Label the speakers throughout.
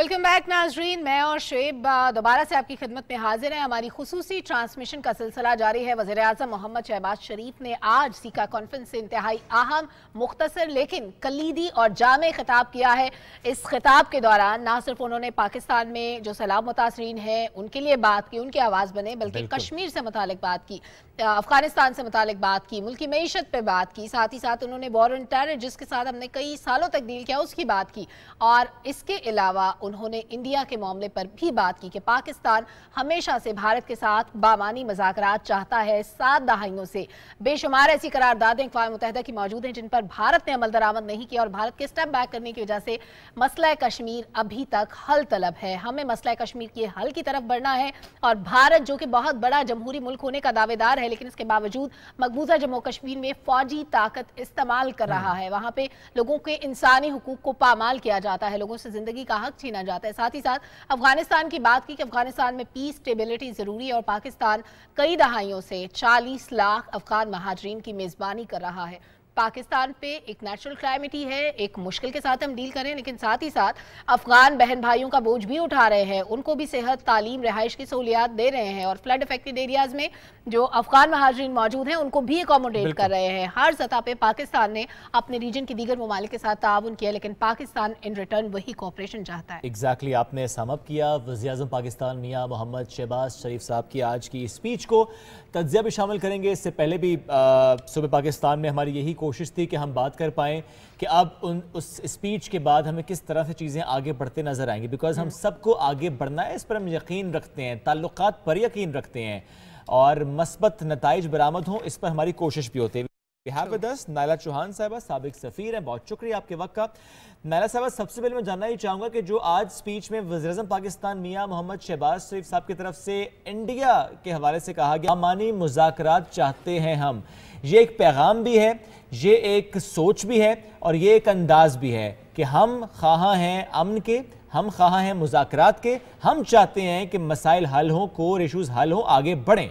Speaker 1: Welcome back नाजरीन, मैं और शुएब दोबारा से आपकी खिदमत में हाजिर हैं। हमारी खुसूसी ट्रांसमिशन का सिलसिला जारी है। वज़ीर-ए-आज़म मोहम्मद शहबाज शरीफ ने आज सीका कॉन्फ्रेंस से इंतहाई अहम, मुख्तसर लेकिन कलीदी और जामे खिताब किया है। इस खिताब के दौरान ना सिर्फ उन्होंने पाकिस्तान में जो सैलाब मुतासरीन हैं उनके लिए बात की, उनकी आवाज़ बने, बल्कि कश्मीर से मुतालिक बात की, अफगानिस्तान से मुतालिक बात की, मुल्की मईशत पर बात की, साथ ही साथ उन्होंने वॉर ऑन टेरर जिसके साथ हमने कई सालों तक डील किया उसकी बात की, और इसके अलावा उन्होंने इंडिया के मामले पर भी बात की कि पाकिस्तान हमेशा से भारत के साथ बामानी मुज़ाकरात चाहता है। 7 दहाइयों से बेशुमार ऐसी करारदादें अक़वाम मुत्तहिदा की मौजूद हैं जिन पर भारत ने अमल दरामद नहीं किया, और भारत के स्टेप बैक करने की वजह से मसला कश्मीर अभी तक हल तलब है। हमें मसला कश्मीर के हल की तरफ बढ़ना है, और भारत जो कि बहुत बड़ा जमहूरी मुल्क होने का दावेदार है, लेकिन इसके बावजूद मकबूजा जम्मू कश्मीर में फौजी ताकत इस्तेमाल कर रहा है। वहाँ पे लोगों के इंसानी हुकूक को पामाल किया जाता है, लोगों से जिंदगी का हक छीना जाता है। साथ ही साथ अफगानिस्तान की बात की कि अफगानिस्तान में पीस स्टेबिलिटी जरूरी है, और पाकिस्तान कई दहाइयों से 40 लाख अफगान महाजरीन की मेजबानी कर रहा है। पाकिस्तान पे एक नेचुरल क्लाइमेटी है, एक मुश्किल के साथ हम डील करें, लेकिन साथ ही साथ अफगान बहन भाइयों का बोझ भी उठा रहे हैं, उनको भी सेहत, तालीम, रिहाइश की सहूलियात दे रहे हैं, और फ्लड अफेक्टेड एरियाज में जो अफगान महाजरीन मौजूद हैं उनको भी अकोमोडेट कर रहे हैं। हर सतह पे पाकिस्तान ने अपने रीजन की दीगर ममालिक के साथ ताउन किया, लेकिन पाकिस्तान इन रिटर्न वही कोऑपरेशन चाहता है।
Speaker 2: एग्जैक्टली आपने समअप किया। वज़ीर-ए-आज़म पाकिस्तान मियां मोहम्मद शहबाज शरीफ साहब की आज की स्पीच को तज्ज़िया भी शामिल करेंगे। इससे पहले भी सूबे पाकिस्तान में हमारी यही कोशिश थी कि हम बात कर पाएँ कि अब उस स्पीच के बाद हमें किस तरह से चीज़ें आगे बढ़ते नज़र आएंगी, बिकॉज हम सबको आगे बढ़ना है, इस पर हम यकीन रखते हैं, ताल्लुकात पर यकीन रखते हैं, और मस्बत नताइज बरामद हों, इस पर हमारी कोशिश भी होती है। नायला चौहान साहिबा साबिक सफ़ीर हैं, बहुत शुक्रिया आपके वक्त का। नायला साहिबा, सबसे पहले मैं जानना ही चाहूँगा कि जो आज स्पीच में वज़ीर-ए-आज़म पाकिस्तान मियां मोहम्मद शहबाज शरीफ साहब की तरफ से इंडिया के हवाले से कहा गया बामानी मुज़ाकरात चाहते हैं हम, ये एक पैगाम भी है, ये एक सोच भी है, और ये एक अंदाज भी है कि हम ख़्वाहां हैं अमन के, हम ख़्वाहां हैं मुज़ाकरात के, हम चाहते हैं कि मसाइल हल हों, कोर इशूज़ हल हों, आगे बढ़ें।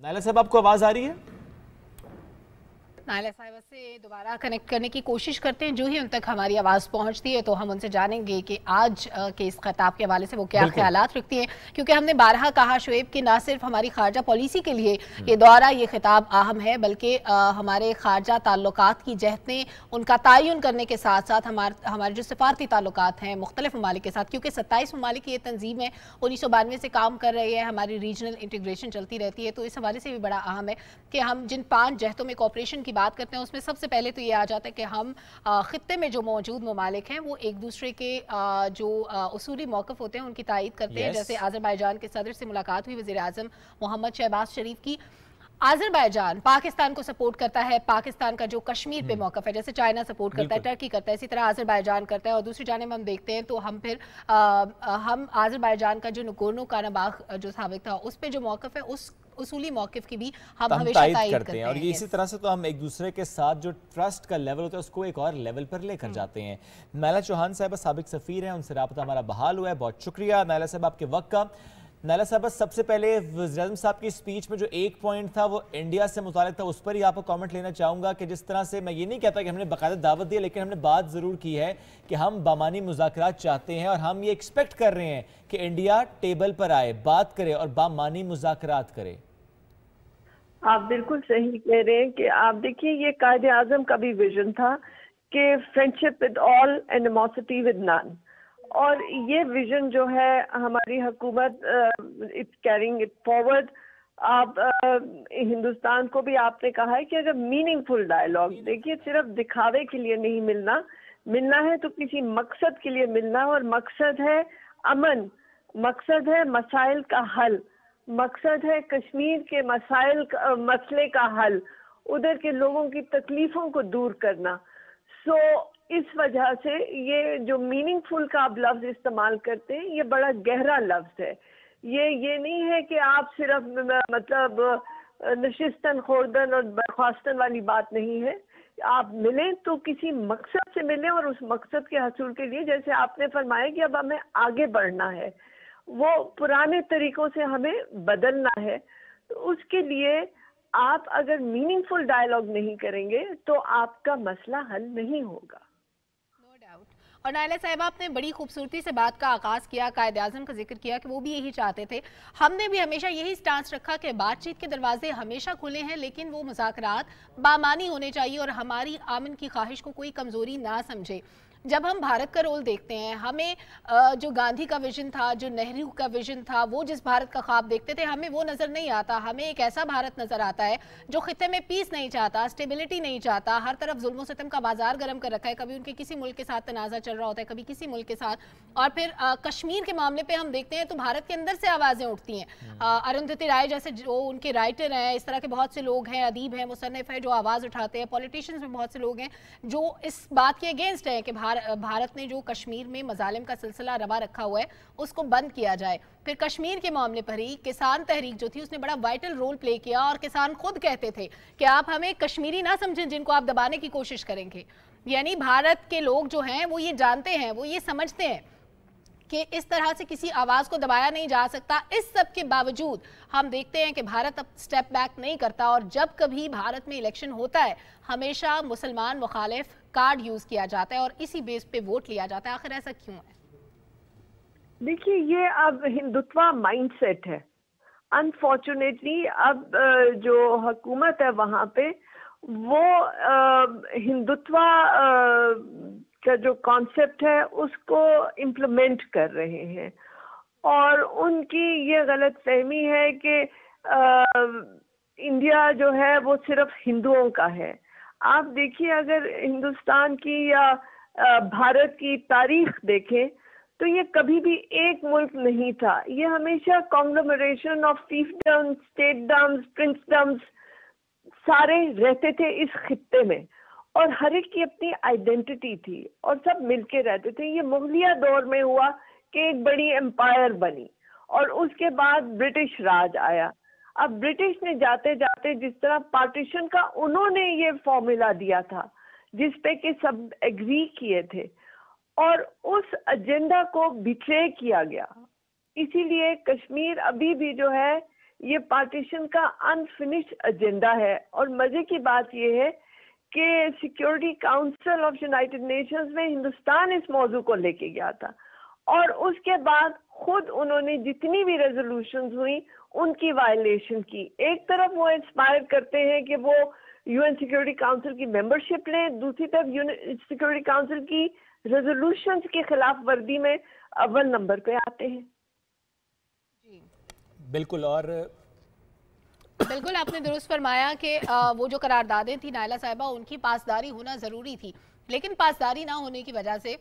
Speaker 2: नायला साहब, आपको आवाज आ रही है?
Speaker 1: नायला साहिबा से दोबारा कनेक्ट करने की कोशिश करते हैं। जो ही उन तक हमारी आवाज़ पहुंचती है तो हम उनसे जानेंगे कि आज के इस खिताब के हवाले से वो क्या ख्यालात रखती हैं, क्योंकि हमने बारहा कहा शुएब कि ना सिर्फ हमारी खारजा पॉलिसी के लिए ये दौरा, ये खिताब अहम है, बल्कि हमारे खारजा ताल्लुकात की जहतें, उनका तयन करने के साथ साथ हमारे जो सिफारती ताल्लुकात हैं मुख्तलिफ ममालिक के साथ, क्योंकि 27 ममालिक की ये तंजीम है, 1992 से काम कर रही है, हमारी रीजनल इंटीग्रेशन चलती रहती है, तो इस हवाले से भी बड़ा अहम है कि हम जिन 5 जहतों में कोऑपरेशन की बात करते हैं उसमें सबसे पहले तो ये आ जाता है कि हम खित्ते में जो मौजूद ममालिक हैं वो एक दूसरे के जो उसूली मौक़िफ़ होते हैं उनकी तायीद करते हैं। जैसे आज़रबाईजान के सदर से मुलाकात हुई वज़ीर-ए-आज़म मोहम्मद शहबाज शरीफ की। आज़रबाईजान पाकिस्तान को सपोर्ट करता है, पाकिस्तान का जो कश्मीर पे मौक़िफ़ है, जैसे चाइना सपोर्ट करता है, टर्की करता है, इसी तरह आज़रबाईजान करता है। और दूसरी जानिब हम देखते हैं तो हम फिर हम आज़रबाईजान का जो नगोर्नो काराबाख जो साबिक था उस पे जो मौक़िफ़ है उस उसूली मौक़िफ़ की भी हम हमेशा तायीद करते हैं।
Speaker 2: और ये इसी तरह से तो हम एक दूसरे के साथ जो ट्रस्ट का लेवल होता है उसको एक और लेवल पर लेकर जाते हैं। नायला चौहान साहिबा साबिक सफ़ीर हैं, उनसे राब्ता हमारा बहाल हुआ है, बहुत शुक्रिया नायला साहब आपके वक्त का। नायला साहब, सबसे पहले वज़ीर-ए-आज़म साहब की स्पीच में जो एक पॉइंट था वो इंडिया से मुताल्लिक़ था, उस पर ही आपको कमेंट लेना चाहूँगा कि जिस तरह से, मैं ये नहीं कहता कि हमने बाकायदा दावत दी, लेकिन हमने बात ज़रूर की है कि हम बामानी मुज़ाकरात चाहते हैं, और हम ये एक्सपेक्ट कर रहे हैं कि इंडिया टेबल पर आए, बात करे और बामानी मुज़ाकरात करे।
Speaker 3: आप बिल्कुल सही कह रहे हैं कि आप देखिए, ये कायदे-आज़म का भी विजन था कि friendship with all, animosity with none, और ये विजन जो है हमारी हुकूमत इट्स कैरिंग इट फॉरवर्ड। आप हिंदुस्तान को भी आपने कहा है कि अगर मीनिंगफुल डायलॉग, देखिए सिर्फ दिखावे के लिए नहीं मिलना है तो किसी मकसद के लिए मिलना, और मकसद है अमन, मकसद है मसाइल का हल, मकसद है कश्मीर के मसले का हल, उधर के लोगों की तकलीफों को दूर करना। सो इस वजह से ये जो मीनिंगफुल का आप लफ्ज़ इस्तेमाल करते हैं ये बड़ा गहरा लफ्ज़ है। ये नहीं है कि आप सिर्फ मतलब नशिस्तन खोर्दन और बर्खास्तन वाली बात नहीं है। आप मिलें तो किसी मकसद से मिलें, और उस मकसद के हसूल के लिए, जैसे आपने फरमाया कि अब हमें आगे बढ़ना है, वो पुराने तरीकों से हमें बदलना है, तो उसके लिए آپ اگر میننگ فل ڈائلاگ نہیں کریں گے تو آپ کا مسئلہ حل نہیں ہوگا.
Speaker 1: اور نائلہ صاحبہ آپ نے بڑی خوبصورتی سے بات کا آغاز کیا, قائد اعظم کا ذکر کیا کہ وہ بھی یہی چاہتے تھے. ہم نے بھی ہمیشہ یہی سٹانس رکھا کہ بات چیت کے دروازے ہمیشہ کھلے ہیں, لیکن وہ مذاکرات بامانی ہونے چاہیے اور ہماری امن کی خواہش کو کوئی کمزوری نہ سمجھے. جب ہم بھارت کا رول دیکھتے ہیں, ہمیں جو گاندھی کا ویژن تھا, جو نہرو کا ویژن تھا, وہ جس بھارت کا خواب دیکھتے تھے, ہمیں وہ نظر نہیں آتا. ہمیں ایک ایسا بھارت نظر آتا ہے جو خطے میں پیس نہیں چاہتا, اسٹیبلٹی نہیں چاہتا, ہر طرف ظلم و ستم کا بازار گرم کر رکھا ہے. کبھی ان کے کسی ملک کے ساتھ تنازع چل رہا ہوتا ہے, کبھی کسی ملک کے ساتھ. اور پھر کشمیر کے معاملے پہ ہم دیکھتے ہیں تو بھارت کے اندر سے آوازیں اٹھتی ہیں. ارندھتی رائے جیسے جو ان کے رائٹر ہیں, اس طرح کے بہت سے لوگ ہیں, ادیب ہیں, مصنف ہیں, جو آواز اٹھاتے ہیں. پولیٹیشنز میں بہت سے لوگ ہیں جو اس بات کے اگینسٹ ہیں کہ بھارت نے جو کشمیر میں مظالم کا سلسلہ روا رکھا ہوا ہے اس کو بند کیا جائے. پھر کشمیر کے معاملے پر ہی کسان تحریک جو تھی اس نے بڑا وائٹل رول پلے کیا, اور کسان خود کہتے تھے کہ آپ ہمیں کشمیری نہ سمجھیں جن کو آپ دبانے کی کوشش کریں گے. یعنی بھارت کے لوگ جو ہیں وہ یہ جانتے ہیں, وہ یہ سمجھتے ہیں کہ اس طرح سے کسی آواز کو دبایا نہیں جا سکتا. اس سب کے باوجود ہم دیکھتے ہیں کہ بھارت اب سٹیپ بیک نہیں کرتا, اور جب کبھی بھارت میں الیکشن ہوتا ہے ہمیشہ مسلمان مخالف کارڈ یوز کیا جاتا ہے اور اسی بیس پہ ووٹ لیا جاتا ہے. آخر ایسا کیوں ہے؟
Speaker 3: دیکھیے, یہ اب ہندوتوا مائنڈ سیٹ ہے. انفارچونیٹلی اب جو حکومت ہے وہاں پہ وہ ہندوتوا کا جو کانسیپٹ ہے اس کو امپلیمنٹ کر رہے ہیں, اور ان کی یہ غلط فہمی ہے کہ انڈیا جو ہے وہ صرف ہندوؤں کا ہے. آپ دیکھیے, اگر ہندوستان کی یا بھارت کی تاریخ دیکھیں تو یہ کبھی بھی ایک ملک نہیں تھا. یہ ہمیشہ کانگلومریشن آف فیفڈمز, اسٹیٹ ڈمز, پرنسڈمز سارے رہتے تھے اس خطے میں, اور ہر ایک کی اپنی آئیڈینٹی تھی اور سب مل کے رہتے تھے. یہ مغلیہ دور میں ہوا کہ ایک بڑی امپائر بنی, اور اس کے بعد برٹش راج آیا. اب برٹش نے جاتے جاتے جس طرح پارٹیشن کا انہوں نے یہ فارمولا دیا تھا جس پہ کہ سب ایگری کیے تھے, اور اس ایجنڈا کو بیٹرے کیا گیا. اسی لیے کشمیر ابھی بھی جو ہے یہ پارٹیشن کا انفنشڈ ایجنڈا ہے. اور مزے کی بات یہ ہے کہ security council of United nations میں ہندوستان اس موضوع کو لے کے گیا تھا, اور اس کے بعد خود انہوں نے جتنی بھی ریزولوشنز ہوئی ان کی وائلیشن کی. ایک طرف وہ انسپائر کرتے ہیں کہ وہ یو این سیکیورٹی کاؤنسل کی ممبرشپ لیں, دوسری طرف سیکیورٹی کاؤنسل کی ریزولوشنز کی خلاف ورزی میں اول نمبر پہ آتے ہیں.
Speaker 2: بالکل, اور
Speaker 1: بالکل آپ نے درست فرمایا کہ وہ جو قراردادیں تھی نائلہ صاحبہ ان کی پاسداری ہونا ضروری تھی, لیکن پاسداری نہ ہونے کی وجہ سے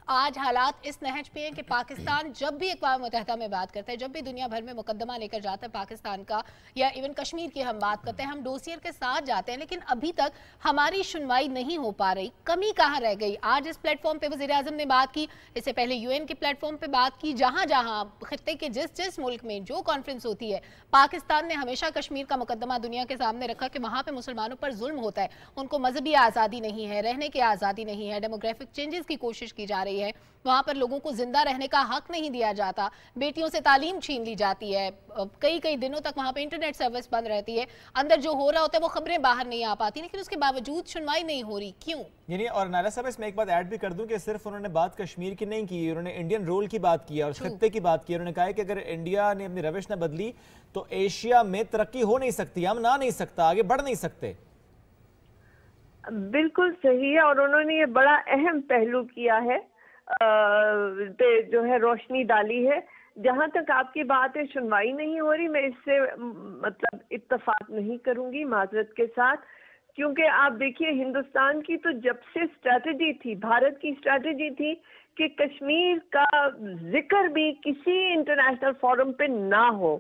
Speaker 1: آج حالات اس نہج پہ ہیں کہ پاکستان جب بھی اقوام متحدہ میں بات کرتا ہے, جب بھی دنیا بھر میں مقدمہ لے کر جاتا ہے پاکستان کا, یا ایون کشمیر کی ہم بات کرتے ہیں, ہم ڈوسیئر کے ساتھ جاتے ہیں, لیکن ابھی تک ہماری سنوائی نہیں ہو پا رہی. کمی کہاں رہ گئی؟ آج اس پلیٹ فارم پہ وزیر اعظم نے بات کی, اس سے پہلے یو این کے پلیٹ فارم پہ بات کی, جہاں جہاں خطے کے جس ملک میں جو کانفرنس ہوتی ہے پاکستان نے ہمیشہ کشمیر کا مقدمہ دنیا کے سامنے رکھا کہ وہاں پہ مسلمانوں پر ظلم ہوتا ہے, ان کو مذہبی آزادی نہیں ہے, رہنے کی آزادی نہیں ہے, ڈیموگرافک چینجز کی کوشش کی جا رہی ہے, وہاں پر لوگوں کو زندہ رہنے کا حق نہیں دیا جاتا, بیٹیوں سے تعلیم چھین لی جاتی ہے, کئی دنوں تک وہاں پہ انٹرنیٹ سروس بند رہتی ہے, اندر جو ہو رہا ہوتا ہے وہ خبریں باہر نہیں آ پاتی, لیکن اس کے باوجود سنوائی نہیں ہو رہی. کیوں؟
Speaker 2: یعنی اور نائلہ صاحب اس میں ایک بات ایڈ بھی کر دوں کہ صرف انہوں نے بات کشمیر کی نہیں کی, انہوں نے انڈین رول کی بات کی اور خطے کی بات کی. انہوں نے کہا کہ اگر انڈیا نے اپنی روش نہ بدلی تو ایشیا میں ترقی ہو نہیں سکتی, ہم نہ نہیں سکتا, آگے بڑھ نہیں سکتے.
Speaker 3: بالکل صحیح ہے, اور انہوں نے یہ بڑا اہم پہلو کیا ہے, جو ہے روشنی ڈالی ہے. جہاں تک آپ کی بات ہے سنوائی نہیں ہو رہی, میں اس سے مطلب اتفاق نہیں کروں گی معذرت کے ساتھ, کیونکہ آپ دیکھیے ہندوستان کی تو جب سے اسٹریٹجی تھی, بھارت کی اسٹریٹجی تھی کہ کشمیر کا ذکر بھی کسی انٹرنیشنل فورم پہ نہ ہو,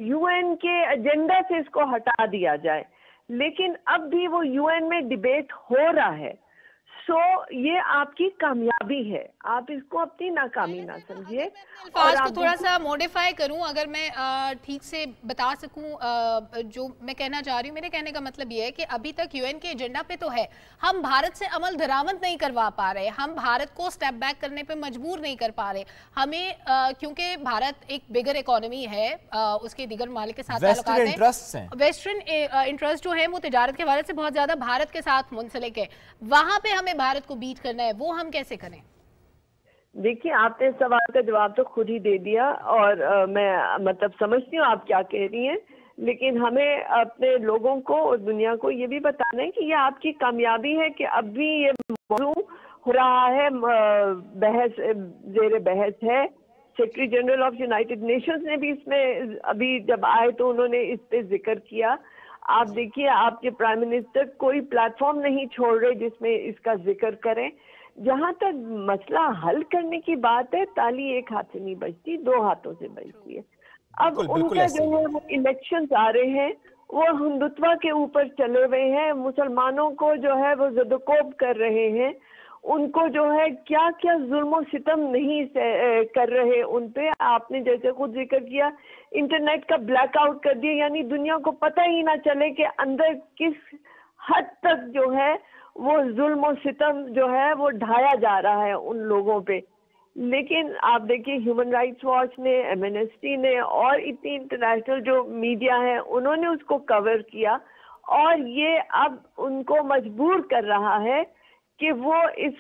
Speaker 3: یو این کے ایجنڈا سے اس کو ہٹا دیا جائے, لیکن اب بھی وہ یو این میں ڈیبیٹ ہو رہا ہے. सो ये आपकी कामयाबी है, आप इसको अपनी नाकामी ना समझिए।
Speaker 1: अल्फाज को थोड़ा सा मॉडिफाई करूं, अगर मैं ठीक से बता सकूं जो मैं कहना चाह रही हूं, मेरे कहने का मतलब ये है कि अभी तक यूएन के एजेंडा पे तो है, हम भारत से अमल दरामद नहीं करवा पा रहे, हम भारत को स्टेप बैक करने पे मजबूर नहीं कर पा रहे। हमें क्योंकि भारत एक बिगर इकोनॉमी है, उसके दीगर ममालिक के साथ वेस्टर्न इंटरेस्ट जो है वो तिजारत के हवाले से बहुत ज्यादा भारत के साथ मुंसलिक है, वहां पे हमें भारत को बीट करना है, वो हम कैसे करें?
Speaker 3: देखिए, आपने सवाल का जवाब तो खुद ही दे दिया, और मैं मतलब समझती हूँ आप क्या कह रही हैं, लेकिन हमें अपने लोगों को और दुनिया को ये भी बताना है कि ये आपकी कामयाबी है कि अभी ये मौजू हो रहा है, बहस जेर बहस है। Secretary general of United Nations ने भी इसमें अभी जब आए तो उन्होंने इस पे जिक्र किया। आप देखिए, आपके प्राइम मिनिस्टर कोई प्लेटफॉर्म नहीं छोड़ रहे जिसमें इसका जिक्र करें। जहां तक मसला हल करने की बात है, ताली एक हाथ से नहीं बजती, 2 हाथों से बजती है। अब उनका जो है वो इलेक्शंस आ रहे हैं, वो हिंदुत्व के ऊपर चले हुए हैं, मुसलमानों को जो है वो ज़दकोब कर रहे हैं, उनको जो है क्या क्या जुल्म सितम नहीं कर रहे उन पे। आपने जैसे खुद जिक्र किया, इंटरनेट का ब्लैकआउट कर दिया, यानी दुनिया को पता ही ना चले कि अंदर किस हद तक जो है वो जुल्म सितम जो है वो ढाया जा रहा है उन लोगों पे। लेकिन आप देखिए, ह्यूमन राइट्स वॉच ने, एमनेस्टी ने और इतनी इंटरनेशनल जो मीडिया है उन्होंने उसको कवर किया, और ये अब उनको मजबूर कर रहा है कि वो इस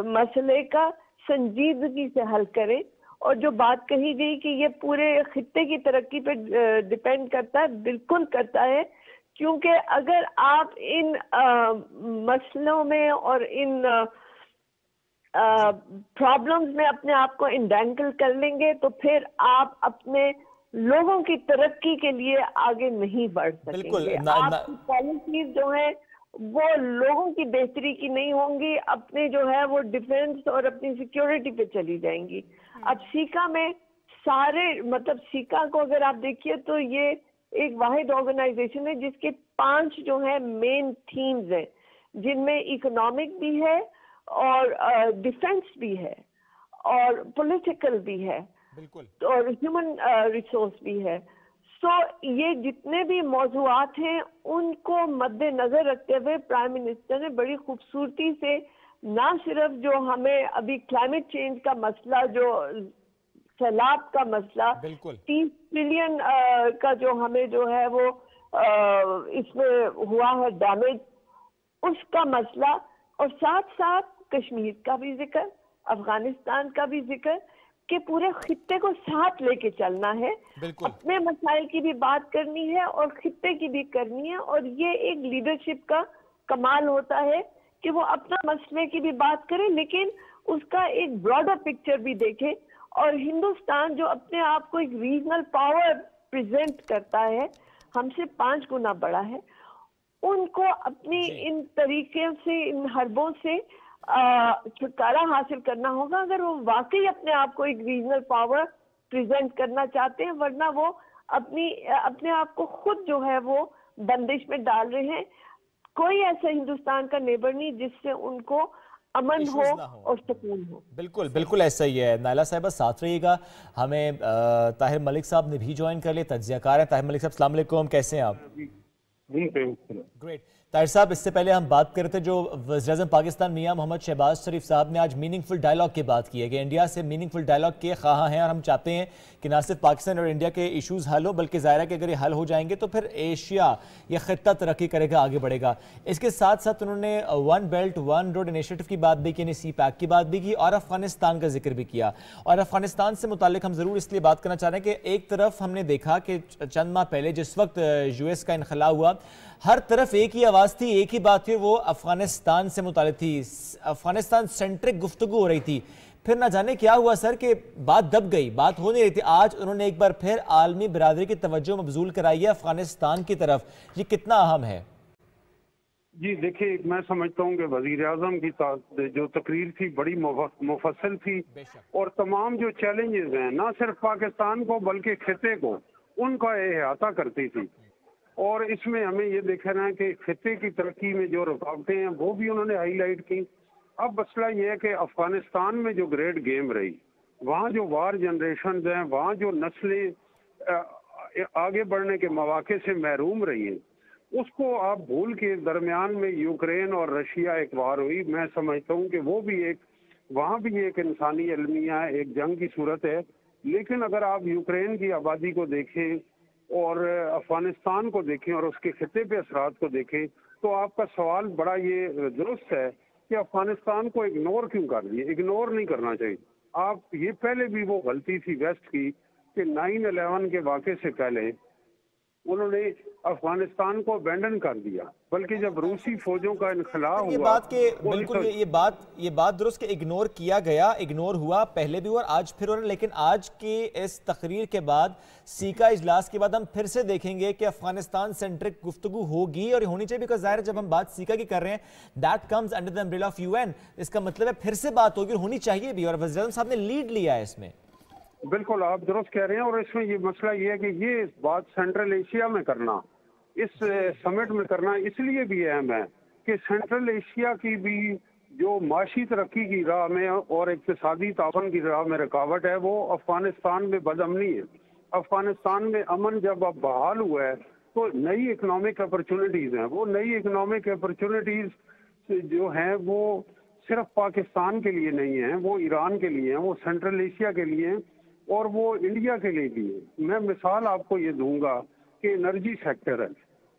Speaker 3: मसले का संजीदगी से हल करें। और जो बात कही गई कि ये पूरे खित्ते की तरक्की पे डिपेंड करता है, बिल्कुल करता है, क्योंकि अगर आप इन मसलों में और इन प्रॉब्लम्स में अपने आप को इंडेंगल कर लेंगे तो फिर आप अपने लोगों की तरक्की के लिए आगे नहीं बढ़ सकेंगे। आपकी पॉलिसीज जो है वो लोगों की बेहतरी की नहीं होंगी, अपने जो है वो डिफेंस और अपनी सिक्योरिटी पे चली जाएंगी। अब सीका में सारे मतलब सीका को अगर आप देखिए तो ये एक वाहिद ऑर्गेनाइजेशन है जिसके 5 जो है मेन थीम्स हैं, जिनमें इकोनॉमिक भी है और डिफेंस भी है और पॉलिटिकल भी है, बिल्कुल, और ह्यूमन रिसोर्स भी है। सो ये जितने भी मौजूआत हैं उनको मद्देनजर रखते हुए प्राइम मिनिस्टर ने बड़ी खूबसूरती से ना सिर्फ जो हमें अभी क्लाइमेट चेंज का मसला, जो सैलाब का मसला, 30 ट्रिलियन का जो हमें जो है वो इसमें हुआ है डैमेज, उसका मसला, और साथ साथ कश्मीर का भी जिक्र, अफगानिस्तान का भी जिक्र, कि पूरे खित्ते को साथ लेके चलना है, अपने मसाइल की भी बात करनी है और खित्ते की भी करनी है। और ये एक लीडरशिप का कमाल होता है कि वो अपना मसले की भी बात करे लेकिन उसका एक ब्रॉडर पिक्चर भी देखे। और हिंदुस्तान जो अपने आप को एक रीजनल पावर प्रेजेंट करता है, हमसे 5 गुना बड़ा है, उनको अपनी इन तरीके से, इन हरबों से छुटकारा हासिल करना होगा अगर वो वाकई अपने आप को एक रीजनल पावर प्रेजेंट करना चाहते हैं, वरना वो अपने आप को खुद जो है वो बंदिश में डाल रहे हैं। कोई ऐसा हिंदुस्तान का नेबर नहीं जिससे उनको अमन हो और सुकून हो।
Speaker 2: बिल्कुल बिल्कुल ऐसा ही है। नायला साहिबा साथ रहिएगा। हमें ताहिर मलिक साहब ने भी ज्वाइन कर लिया, तज्जियाकार हैं। ताहिर मलिक साहब अस्सलाम वालेकुम, कैसे हैं आप? ग्रेट। ताहिर साहब, इससे पहले हम बात कर रहे थे, जो वज़ीर-ए-आज़म पाकिस्तान मियां मोहम्मद शहबाज शरीफ साहब ने आज मीनिंगफुल डायलॉग की बात की है कि इंडिया से मीनिंगफुल डायलॉग के ख़्वाह हैं और हम चाहते हैं कि ना सिर्फ पाकिस्तान और इंडिया के इशूज़ हल हो, बल्कि ज़ाहिर है कि अगर ये हल हो जाएंगे तो फिर एशिया या ख़ित्ता तरक्की करेगा, आगे बढ़ेगा। इसके साथ साथ उन्होंने 1 बेल्ट 1 रोड इनिशिएटिव की बात भी की, CPAC की बात भी की और अफगानिस्तान का जिक्र भी किया। और अफगानिस्तान से मुतालिक हम ज़रूर इसलिए बात करना चाह रहे हैं कि एक तरफ हमने देखा कि चंद माह पहले जिस वक्त US का इनखला हुआ, हर तरफ एक ही आवाज़ थी, एक ही बात थी, वो अफगानिस्तान से मुतालिक थी, अफगानिस्तान सेंट्रिक गुफ्तगू हो रही थी। फिर ना जाने क्या हुआ सर कि बात दब गई, बात हो नहीं रही थी। आज उन्होंने एक बार फिर आलमी बिरादरी की तवज्जो मबजूल कराई है अफगानिस्तान की तरफ। ये कितना अहम है?
Speaker 4: जी देखिए, मैं समझता हूँ कि वजीर आजम की जो तकरीर थी बड़ी मुफस्सल थी और तमाम जो चैलेंजेस हैं ना सिर्फ पाकिस्तान को बल्कि खिते को, उनका अहाता करती थी। اور اس میں ہمیں یہ دیکھنا ہے کہ خطے کی ترقی میں جو رکاوٹیں ہیں وہ بھی انہوں نے ہائی لائٹ کی. اب مسئلہ یہ ہے کہ افغانستان میں جو گریٹ گیم رہی، وہاں جو وار جنریشنز ہیں، وہاں جو نسلیں آگے بڑھنے کے مواقع سے محروم رہی ہیں، اس کو آپ بھول کے درمیان میں یوکرین اور رشیا ایک وار ہوئی. میں سمجھتا ہوں کہ وہ بھی وہاں بھی ایک انسانی المیہ ہے، ایک جنگ کی صورت ہے. لیکن اگر آپ یوکرین کی آبادی کو دیکھیں اور افغانستان کو دیکھیں اور اس کے خطے پہ اثرات کو دیکھیں تو آپ کا سوال بڑا یہ درست ہے کہ افغانستان کو اگنور کیوں کر دیے. اگنور نہیں کرنا چاہیے. آپ یہ پہلے بھی وہ غلطی تھی ویسٹ کی کہ 9/11 کے واقعے سے پہلے انہوں نے افغانستان کو ابینڈن کر دیا، بلکہ جب روسی فوجوں کا انخلا ہوا
Speaker 2: یہ بات کہ بالکل یہ بات درست کہ اگنور کیا گیا، اگنور ہوا پہلے بھی اور آج پھر ہو رہا. لیکن آج کی اس تقریر کے بعد، سیکا اجلاس کے بعد ہم پھر سے دیکھیں گے کہ افغانستان سینٹرک گفتگو ہوگی اور ہونی چاہیے. بیکاز ظاہر ہے جب ہم بات سیکا کی کر رہے ہیں that comes under the umbrella of UN، اس کا مطلب ہے پھر سے بات ہوگی اور ہونی چاہیے بھی، اور وزیر اعظم صاحب نے لیڈ لیا ہے اس میں.
Speaker 4: بالکل آپ درست کہہ رہے ہیں. اور اس میں یہ مسئلہ یہ ہے کہ یہ بات سینٹرل ایشیا میں کرنا، اس سمٹ میں کرنا اس لیے بھی اہم ہے کہ سینٹرل ایشیا کی بھی جو معاشی ترقی کی راہ میں اور اقتصادی تعاون کی راہ میں رکاوٹ ہے وہ افغانستان میں بدامنی ہے. افغانستان میں امن جب اب بحال ہوا ہے تو نئی اکنامک اپرچونٹیز ہیں. وہ نئی اکنامک اپرچونٹیز جو ہیں وہ صرف پاکستان کے لیے نہیں ہیں، وہ ایران کے لیے ہیں، وہ سینٹرل ایشیا کے لیے ہیں اور وہ انڈیا کے لیے بھی ہے. میں مثال آپ کو یہ دوں گا کہ انرجی سیکٹر ہے.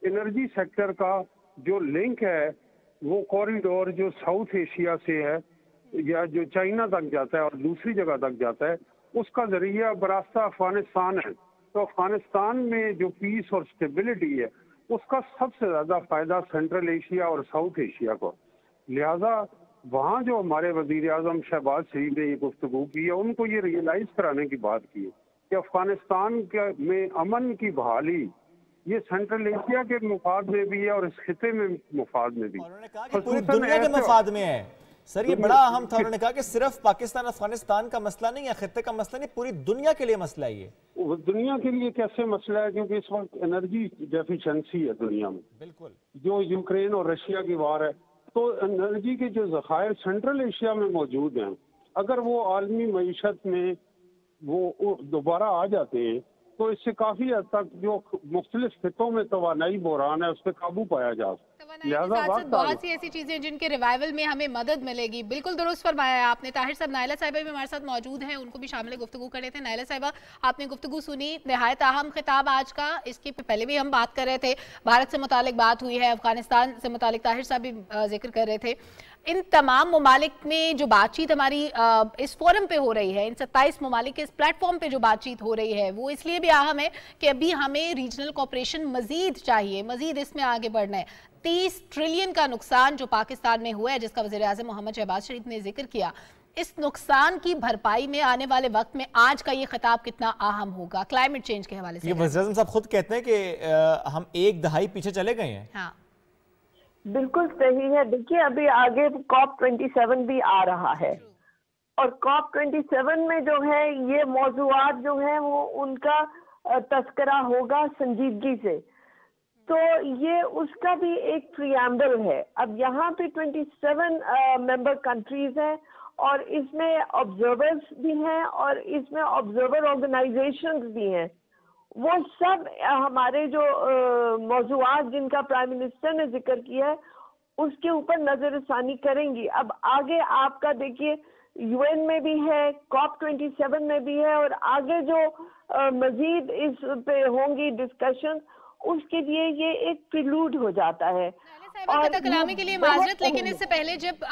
Speaker 4: انرجی سیکٹر کا جو لنک ہے وہ کوریڈور جو ساؤتھ ایشیا سے ہے یا جو چائنا تک جاتا ہے اور دوسری جگہ تک جاتا ہے، اس کا ذریعہ براستہ افغانستان ہے. تو افغانستان میں جو پیس اور سٹیبلٹی ہے اس کا سب سے زیادہ فائدہ سینٹرل ایشیا اور ساؤتھ ایشیا کو. لہذا وہاں جو ہمارے وزیر اعظم شہباز شریف نے یہ گفتگو کی ہے، ان کو یہ ریئلائز کرانے کی بات کی ہے کہ افغانستان میں امن کی بحالی یہ سینٹرل ایشیا کے مفاد میں بھی ہے اور اس خطے میں مفاد میں بھی.
Speaker 2: انہوں نے کہا کہ پوری دنیا کے مفاد میں ہے. سر یہ بڑا اہم تھا. انہوں نے کہا کہ صرف پاکستان افغانستان کا مسئلہ نہیں ہے، خطے کا مسئلہ نہیں، پوری دنیا کے لیے مسئلہ ہے. یہ
Speaker 4: دنیا کے لیے کیسے مسئلہ ہے؟ کیونکہ اس وقت انرجی ڈیفیشنسی ہے دنیا میں. بالکل جو یوکرین اور رشیا کی وار ہے تو انرجی کے جو ذخائر سینٹرل ایشیا میں موجود ہیں، اگر وہ عالمی معیشت میں وہ دوبارہ آ جاتے ہیں تو اس سے کافی حد تک جو مختلف خطوں میں توانائی بحران ہے اس پہ قابو پایا جا سکتا ہے.
Speaker 1: بہت سی ایسی چیزیں جن کے ریوائول میں ہمیں مدد ملے گی. بالکل درست فرمایا ہے آپ نے. طاہر صاحب، نائلہ صاحبہ بھی ہمارے ساتھ موجود ہیں، ان کو بھی شامل گفتگو کر رہے تھے. نائلہ صاحبہ، آپ نے گفتگو سنی، نہایت اہم خطاب آج کا. اس کی پہلے بھی ہم بات کر رہے تھے، بھارت سے متعلق بات ہوئی ہے، افغانستان سے متعلق طاہر صاحب بھی ذکر کر رہے تھے. ان تمام ممالک میں جو بات چیت ہماری اس فورم پہ ہو رہی ہے، ان 27 ممالک کے اس پلیٹ فارم پہ جو بات چیت ہو رہی ہے، وہ اس لیے بھی اہم ہے کہ ابھی ہمیں ریجنل کوپریشن مزید چاہیے، مزید اس میں آگے بڑھنا ہے. 30 ٹریلین کا نقصان جو پاکستان میں ہوا ہے، جس کا وزیر اعظم محمد شہباز شریف نے ذکر کیا، اس نقصان کی بھرپائی میں آنے والے وقت میں آج کا یہ خطاب کتنا اہم ہوگا کلائمیٹ چینج کے حوالے سے؟
Speaker 2: یہ وزیر اعظم صاحب خود کہتے ہیں کہ ہم ایک دہائی پیچھے چلے گئے ہیں.
Speaker 1: ہاں
Speaker 3: بالکل صحیح ہے. دیکھیے ابھی آگے COP27 بھی آ رہا ہے اور COP27 میں جو ہے یہ موضوعات جو ہیں وہ ان کا تذکرہ ہوگا سنجیدگی سے. تو یہ اس کا بھی ایک پریامبل ہے. اب یہاں پہ 27 ممبر کنٹریز ہیں اور اس میں آبزرورز بھی ہیں اور اس میں آبزرور آرگنائزیشنز بھی ہیں. وہ سب ہمارے جو موضوعات جن کا پرائم منسٹر نے ذکر کیا ہے اس کے اوپر نظر ثانی کریں گی. اب آگے آپ کا دیکھیے UN میں بھی ہے، COP27 میں بھی ہے، اور آگے جو مزید اس پہ ہوں گی ڈسکشن، اس کے لیے یہ ایک پریلوڈ ہو جاتا ہے.
Speaker 1: کلامی کے لیے معذرت، لیکن اس سے پہلے جب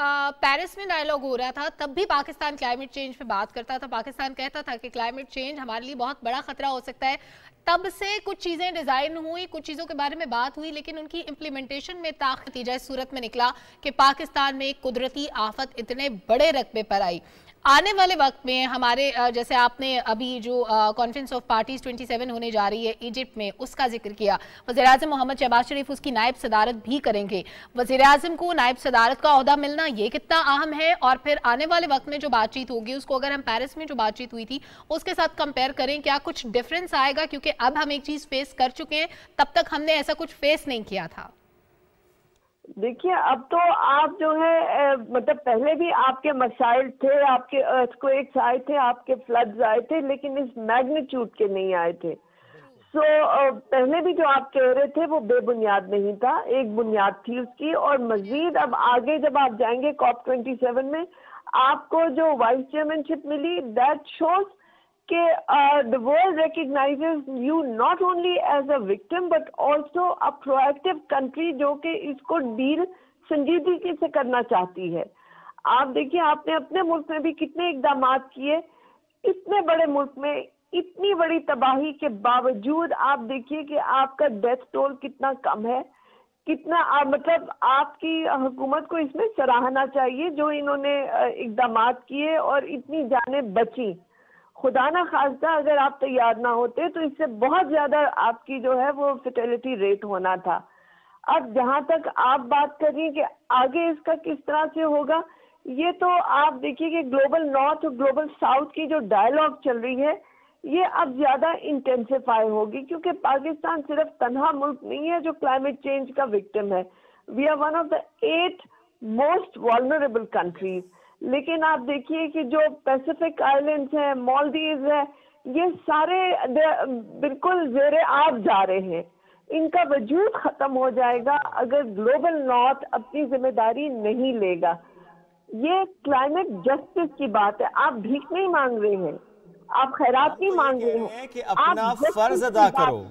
Speaker 1: پیرس میں ڈائیلاگ ہو رہا تھا تب بھی پاکستان کلائمیٹ چینج پہ بات کرتا تھا. پاکستان کہتا تھا کہ کلائمیٹ چینج ہمارے لیے بہت بڑا خطرہ ہو سکتا ہے. تب سے کچھ چیزیں ڈیزائن ہوئی، کچھ چیزوں کے بارے میں بات ہوئی، لیکن ان کی امپلیمنٹیشن میں نتیجہ اس صورت میں نکلا کہ پاکستان میں قدرتی آفت اتنے بڑے رقبے پر آئی. आने वाले वक्त में हमारे जैसे आपने अभी जो कॉन्फ्रेंस ऑफ पार्टीज 27 होने जा रही है इजिप्ट में, उसका जिक्र किया, वज़ीर-ए-आज़म मोहम्मद शहबाज शरीफ उसकी नायब सदारत भी करेंगे। वज़ीर-ए-आज़म को नायब सदारत का ओहदा मिलना ये कितना अहम है, और फिर आने वाले वक्त में जो बातचीत होगी उसको अगर हम पेरिस में जो बातचीत हुई थी उसके साथ कंपेयर करें, क्या कुछ डिफरेंस आएगा? क्योंकि अब हम एक चीज फेस कर चुके हैं, तब तक हमने ऐसा कुछ फेस नहीं किया था।
Speaker 3: देखिए, अब तो आप जो है मतलब पहले भी आपके मसाइल थे, आपके अर्थक्वेक्स आए थे, आपके फ्लड्स आए थे, लेकिन इस मैग्नीट्यूड के नहीं आए थे। पहले भी जो आप कह रहे थे वो बेबुनियाद नहीं था, एक बुनियाद थी उसकी। और मजीद अब आगे जब आप जाएंगे COP27 में, आपको जो वाइस चेयरमैनशिप मिली, दैट शोज कि the world recognizes you not only as a victim but also a proactive country जो कि इसको डील संजीदगी से करना चाहती है। आप देखिए, आपने अपने मुल्क में भी कितने इक़दामात किए, इतने बड़े मुल्क में इतनी बड़ी तबाही के बावजूद आप देखिए कि आपका डेथ टोल कितना कम है, कितना मतलब आपकी हुकूमत को इसमें सराहना चाहिए जो इन्होंने इक़दामात किए और इतनी जानें बची। खुदा ना खास्ता अगर आप तैयार ना होते तो इससे बहुत ज्यादा आपकी जो है वो फर्टिलिटी रेट होना था। अब जहां तक आप बात कर रही हैं कि आगे इसका किस तरह से होगा, ये तो आप देखिए कि ग्लोबल नॉर्थ और ग्लोबल साउथ की जो डायलॉग चल रही है ये अब ज्यादा इंटेंसिफाई होगी, क्योंकि पाकिस्तान सिर्फ तन्हा मुल्क नहीं है जो क्लाइमेट चेंज का विक्टिम है। We are one of the 8 most vulnerable countries. लेकिन आप देखिए कि जो पैसिफिक आइलैंड्स हैं, मालदीव्स है, ये सारे बिल्कुल ज़ेरे आब जा रहे हैं। इनका वजूद खत्म हो जाएगा अगर ग्लोबल नॉर्थ अपनी जिम्मेदारी नहीं लेगा। ये क्लाइमेट जस्टिस की बात है। आप भीख नहीं मांग रहे हैं, आप खैरात नहीं मांग रहे हैं
Speaker 2: कि अपना फर्ज अदा करो।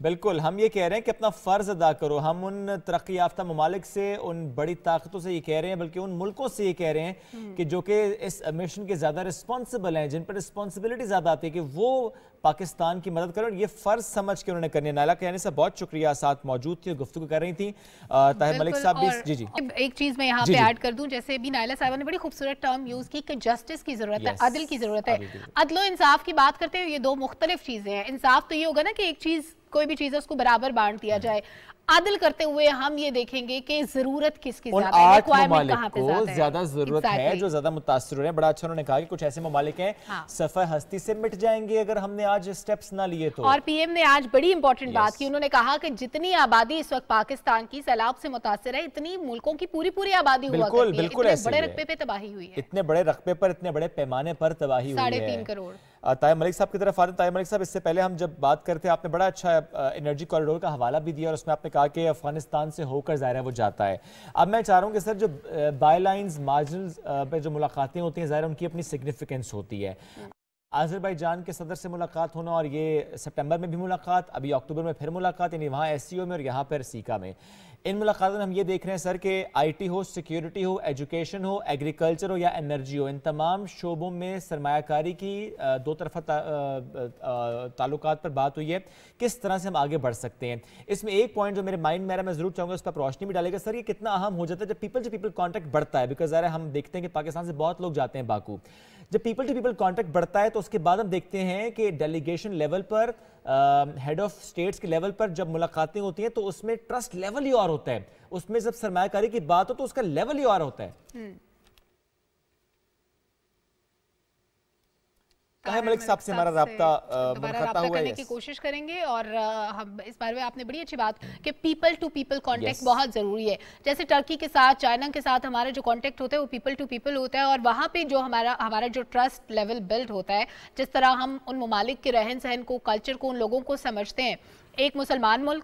Speaker 2: बिल्कुल, हम ये कह रहे हैं कि अपना फ़र्ज़ अदा करो। हम उन तरक्की याफ्ता ममालिक से, उन बड़ी ताकतों से ये कह रहे हैं, बल्कि उन मुल्कों से ये कह रहे हैं कि जो कि इस मिशन के ज़्यादा रिस्पॉन्सिबल हैं, जिन पर रिस्पॉन्सिबिलिटी ज़्यादा आती है, कि वो पाकिस्तान की मदद करें। ये फ़र्ज़ समझ के उन्होंने करनी है। नायला कहने से बहुत शुक्रिया, साथ मौजूद थी और गुफ्तगू कर रही थी। ताहिर मलिक साहब भी जी
Speaker 1: एक चीज़ मैं यहाँ पे ऐड कर दूँ, जैसे भी नायला साहब ने बड़ी खूबसूरत टर्म यूज़ की कि जस्टिस की ज़रूरत है, अदल की ज़रूरत है। अदल इंसाफ की बात करते हैं, ये दो मुख्तलिफ चीज़ें हैं। इंसाफ तो ये होगा ना कि एक चीज़, कोई भी चीज़ है उसको बराबर बांट दिया जाए। अदल करते हुए हम ये देखेंगे कि जरूरत किसकी ज्यादा है, रिक्वायरमेंट कहां पे
Speaker 2: ज्यादा जरूरत है, जो ज्यादा मुतासिर है। बड़ा अच्छा उन्होंने कहा कि कुछ ऐसे ममालिक हैं सफर हस्ती से मिट जाएंगे अगर हमने आज स्टेप्स ना लिए तो।
Speaker 1: और पीएम ने आज बड़ी इंपॉर्टेंट बात की, उन्होंने कहा कि जितनी आबादी इस वक्त पाकिस्तान की सैलाब से मुतासिर है, इतनी मुल्कों की पूरी आबादी हुआ करती है।
Speaker 2: बिल्कुल
Speaker 1: इतने बड़े रकबे पे तबाही हुई है,
Speaker 2: इतने बड़े रकबे पर, इतने बड़े पैमाने पर तबाही हुई है।
Speaker 1: 3.5 करोड़।
Speaker 2: ताहिर मलिक साहब की तरफ आते हैं। ताहिर मलिक साहब, इससे पहले हम जब बात करते हैं, आपने बड़ा अच्छा एनर्जी कॉरिडोर का हवाला भी दिया और उसमें आपने कहा कि अफगानिस्तान से होकर ज़ाहिर है वो जाता है। अब मैं चाह रहा हूँ कि सर, जो बाय लाइन्स मार्जिनल्स पे जो मुलाकातें होती हैं, ज़ाहिर उनकी अपनी सिग्निफिकेंस होती है। अज़रबैजान के सदर से मुलाकात होना, और ये सितंबर में भी मुलाकात, अभी अक्टूबर में फिर मुलाकात, यानी वहाँ SCO में और यहाँ पर सीका में। इन मुलाकातों में हम ये देख रहे हैं सर कि IT हो, सिक्योरिटी हो, एजुकेशन हो, एग्रीकल्चर हो या एनर्जी हो, इन तमाम शोबों में सरमायाकारी की दो तरफा ताल्लुकात पर बात हुई है। किस तरह से हम आगे बढ़ सकते हैं? इसमें एक पॉइंट जो मेरे माइंड में आ रहा है, मैं ज़रूर चाहूँगा उस पर रोशनी भी डालेगा सर। ये कितना अहम हो जाता है जब पीपल टू पीपल कॉन्टैक्ट बढ़ता है? बिकॉज ज़रा हम देखते हैं कि पाकिस्तान से बहुत लोग जाते हैं बाकू। जब पीपल टू पीपल कॉन्टैक्ट बढ़ता है तो उसके बाद हम देखते हैं कि डेलीगेशन लेवल पर, हेड ऑफ स्टेट्स के लेवल पर जब मुलाकातें होती हैं तो उसमें ट्रस्ट लेवल ही और होता है। उसमें जब सरमायाकारी की बात हो तो उसका लेवल ही और होता है। मलिक साहब से हमारा राब्ता
Speaker 1: करने की कोशिश करेंगे। और हम इस बारे में, आपने बड़ी अच्छी बात कि पीपल टू पीपल कांटेक्ट बहुत जरूरी है। जैसे टर्की के साथ, चाइना के साथ हमारा जो कांटेक्ट होता है वो पीपल टू पीपल होता है, और वहाँ पे जो हमारा जो ट्रस्ट लेवल बिल्ड होता है, जिस तरह हम उन ममालिक के रहन सहन को, कल्चर को, उन लोगों को समझते हैं। एक मुसलमान मुल्क,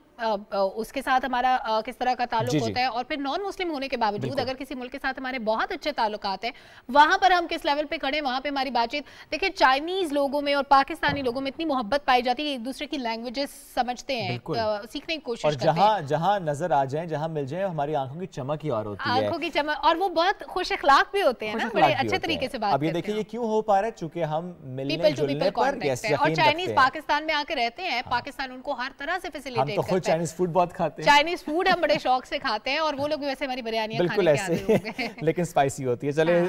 Speaker 1: उसके साथ हमारा किस तरह का ताल्लुक होता है, और फिर नॉन मुस्लिम होने के बावजूद अगर किसी मुल्क के साथ हमारे बहुत अच्छे ताल्लुकात हैं, वहां पर हम किस लेवल पे खड़े, वहां पे हमारी बातचीत। देखिए, चाइनीज लोगों में और पाकिस्तानी लोगों में इतनी मोहब्बत पाई जाती है, एक दूसरे की लैंग्वेजेस समझते हैं, सीखने की कोशिश करते हैं,
Speaker 2: और जहां नजर आ जाए, जहां मिल जाए, हमारी आंखों की चमक ही और होती है,
Speaker 1: आंखों की चमक। और वो बहुत खुश अखलाक भी होते हैं ना, बड़े अच्छे तरीके से बात करते हैं।
Speaker 2: अब ये देखिए ये क्यों हो पा रहा है, चूंकि हम मिलने जुलने पर,
Speaker 1: और चाइनीज पाकिस्तान में आके रहते हैं, पाकिस्तान उनको हर तरह से
Speaker 2: हम
Speaker 1: फैसिलिटेट
Speaker 2: तो खुद
Speaker 1: करता है।
Speaker 2: चाइनीज फूड बहुत खाते हैं,
Speaker 1: चाइनीज फूड हम बड़े शौक से खाते हैं, और वो लोग भी वैसे हमारी बिरयानियां
Speaker 2: बिल्कुल
Speaker 1: खाने के आदी
Speaker 2: ऐसे
Speaker 1: होंगे।
Speaker 2: लेकिन स्पाइसी होती है। चले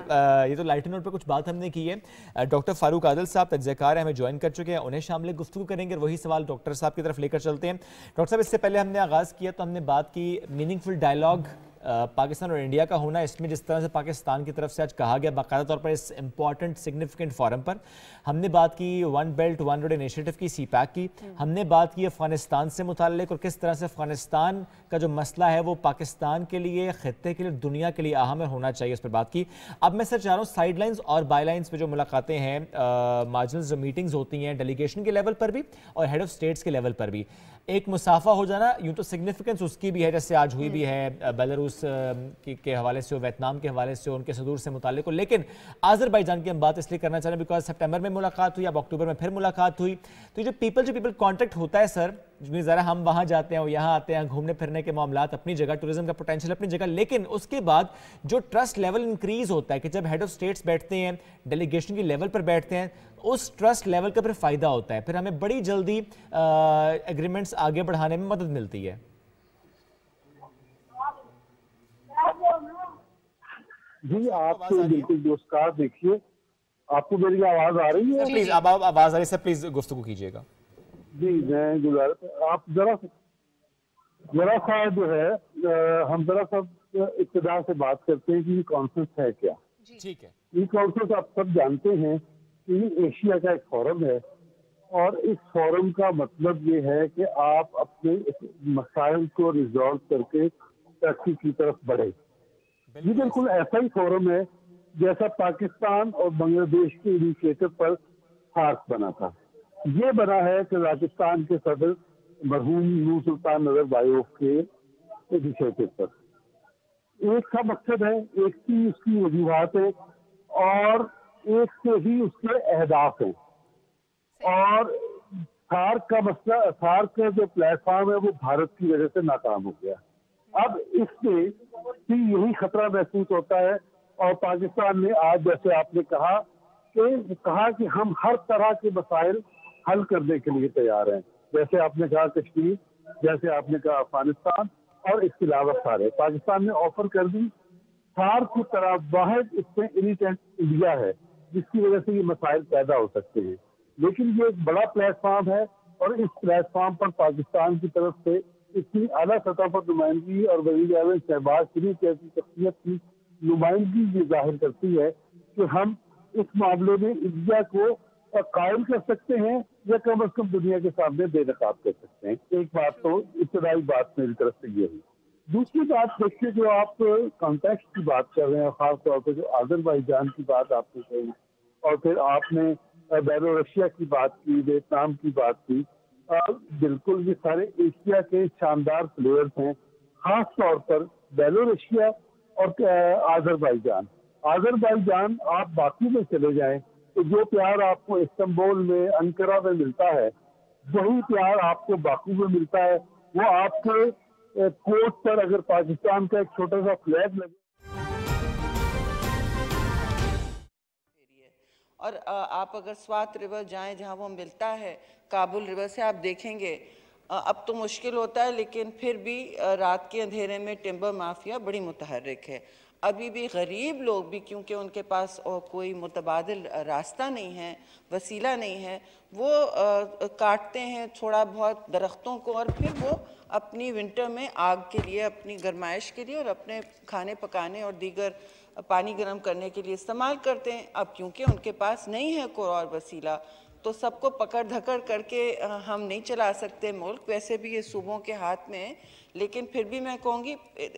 Speaker 2: ये तो लाइटर नोट पे कुछ बात हमने की है। डॉक्टर फारूक आदिल साहब तज्ज़ियाकार हैं, हमें ज्वाइन कर चुके हैं, उन्हें शामिल गुफ्तगू करेंगे और वही सवाल डॉक्टर साहब की तरफ लेकर चलते हैं। डॉक्टर साहब, इससे पहले हमने आगाज़ किया तो हमने बात की मीनिंगफुल डायलॉग पाकिस्तान और इंडिया का होना, इसमें जिस तरह से पाकिस्तान की तरफ से आज कहा गया बाकायदा तौर पर इस इंपॉर्टेंट सिग्निफिकेंट फोरम पर, हमने बात की one belt one road initiative की, सीपैक की, हमने बात की अफगानिस्तान से मुताल्लिक और किस तरह से अफगानिस्तान का जो मसला है वो पाकिस्तान के लिए, खित्ते के लिए, दुनिया के लिए अहम है, होना चाहिए, उस पर बात की। अब मैं सर चाह रहा हूँ साइड लाइन्स और बाई लाइन्स पर जो मुलाकातें हैं, मार्जिनल जो मीटिंग्स होती हैं डेलीगेशन के लेवल पर भी और हेड ऑफ स्टेट्स के लेवल पर भी, एक मुसाफा हो जाना, यूँ तो सिग्निफिकेंस उसकी भी है, जैसे आज हुई भी है बेलारूस के हवाले से हो, वियतनाम के हवाले से हो, उनके सदूर से मुताल्लिक हो, लेकिन आज़रबाईजान की हम बात इसलिए करना चाह रहे हैं बिकॉज सितंबर में मुलाकात हुई, अब अक्टूबर में फिर मुलाकात हुई, तो जो पीपल कॉन्टेक्ट होता है सर, ज़रा हम वहाँ जाते हैं, यहाँ आते हैं, घूमने फिरने के मामलात अपनी जगह, टूरिज्म का पोटेंशियल अपनी जगह, लेकिन उसके बाद जो ट्रस्ट लेवल इंक्रीज होता है कि जब हेड ऑफ स्टेट्स बैठते हैं, डेलीगेशन की लेवल पर बैठते हैं, उस ट्रस्ट लेवल का फिर फ़ायदा होता है, फिर हमें बड़ी जल्दी एग्रीमेंट्स आगे बढ़ाने में मदद मिलती है।
Speaker 5: जी आप बिल्कुल दुरुस्त, देखिए आपको मेरी आवाज आ रही है?
Speaker 2: प्लीज अब आवाज आ रही है, प्लीज गुफ्तगू कीजिएगा।
Speaker 5: जी मैं गुजारिश, आप जरा सा जो है हम जरा सा इब्तिदा से बात करते हैं कि ये कॉन्फ्रेंस है क्या।
Speaker 2: ठीक है।
Speaker 5: ये कॉन्फ्रेंस आप सब जानते हैं कि ये एशिया का एक फोरम है, और इस फोरम का मतलब ये है कि आप अपने मसाइल को रिजॉल्व करके तरक्की की तरफ बढ़े। ये बिल्कुल ऐसा ही फोरम है जैसा पाकिस्तान और बांग्लादेश के इनिशिएटिव पर सार्क बना था। ये बना है कजाकिस्तान के सदर मरहूम नूर सुल्तान नजरबायोव के इनिशिएटिव पर। एक का मकसद है, एक की उसकी वजूहात है और एक से ही उसके अहदाफ हैं। और सार्क का मसला, सार्क का जो प्लेटफॉर्म है वो भारत की वजह से नाकाम हो गया। अब इससे भी यही खतरा महसूस होता है, और पाकिस्तान ने आज जैसे आपने कहा कि हम हर तरह के मसाइल हल करने के लिए तैयार हैं, जैसे आपने कहा कश्मीर, जैसे आपने कहा अफगानिस्तान, और इसके अलावा सारे पाकिस्तान ने ऑफर कर दी। सार्क की तरह वाहिद इसमें इरिटेंट इंडिया है जिसकी वजह से ये मसाइल पैदा हो सकते हैं, लेकिन ये एक बड़ा प्लेटफॉर्म है, और इस प्लेटफॉर्म पर पाकिस्तान की तरफ से इतनी आला सतह पर नुमाइंदगी और वज़ीर आज़म शहबाज शरीफ जैसी शख्सियत की नुमाइंदगी ये जाहिर करती है कि हम इस मामले में इंडिया को कायम कर सकते हैं या कम अज कम दुनिया के सामने बेनकाब कर सकते हैं। एक बात तो इब्तदाई बात मेरी तरफ से ये हुई। दूसरी बात देखिए, जो आप कॉन्टेक्स्ट की बात कर रहे हैं, खास तौर पर जो आज़रबाईजान की बात आपने कही, और फिर आपने बेलोरसिया की बात की, वियतनाम की बात की, बिल्कुल ये सारे एशिया के शानदार प्लेयर्स हैं, खास तौर पर बेलोरसिया और आज़रबाईजान। आज़रबाईजान आप बाकी में चले जाएं तो जो प्यार आपको इस्तांबुल में, अंकारा में मिलता है, वही प्यार आपको बाकू में मिलता है। वो आपके कोर्ट पर अगर पाकिस्तान का एक छोटा सा फ्लैग लगे,
Speaker 6: और आप अगर स्वात रिवर जाएं जहां वो मिलता है काबुल रिवर से, आप देखेंगे अब तो मुश्किल होता है, लेकिन फिर भी रात के अंधेरे में टिम्बर माफिया बड़ी मुतहर्रिक है। अभी भी गरीब लोग भी, क्योंकि उनके पास कोई मुतबादिल रास्ता नहीं है, वसीला नहीं है, वो काटते हैं थोड़ा बहुत दरख्तों को, और फिर वो अपनी विंटर में आग के लिए, अपनी गरमाइश के लिए और अपने खाने पकाने और दीगर पानी गर्म करने के लिए इस्तेमाल करते हैं। अब क्योंकि उनके पास नहीं है कोई और वसीला, तो सबको पकड़ धकड़ करके हम नहीं चला सकते मुल्क। वैसे भी ये सूबों के हाथ में है, लेकिन फिर भी मैं कहूँगी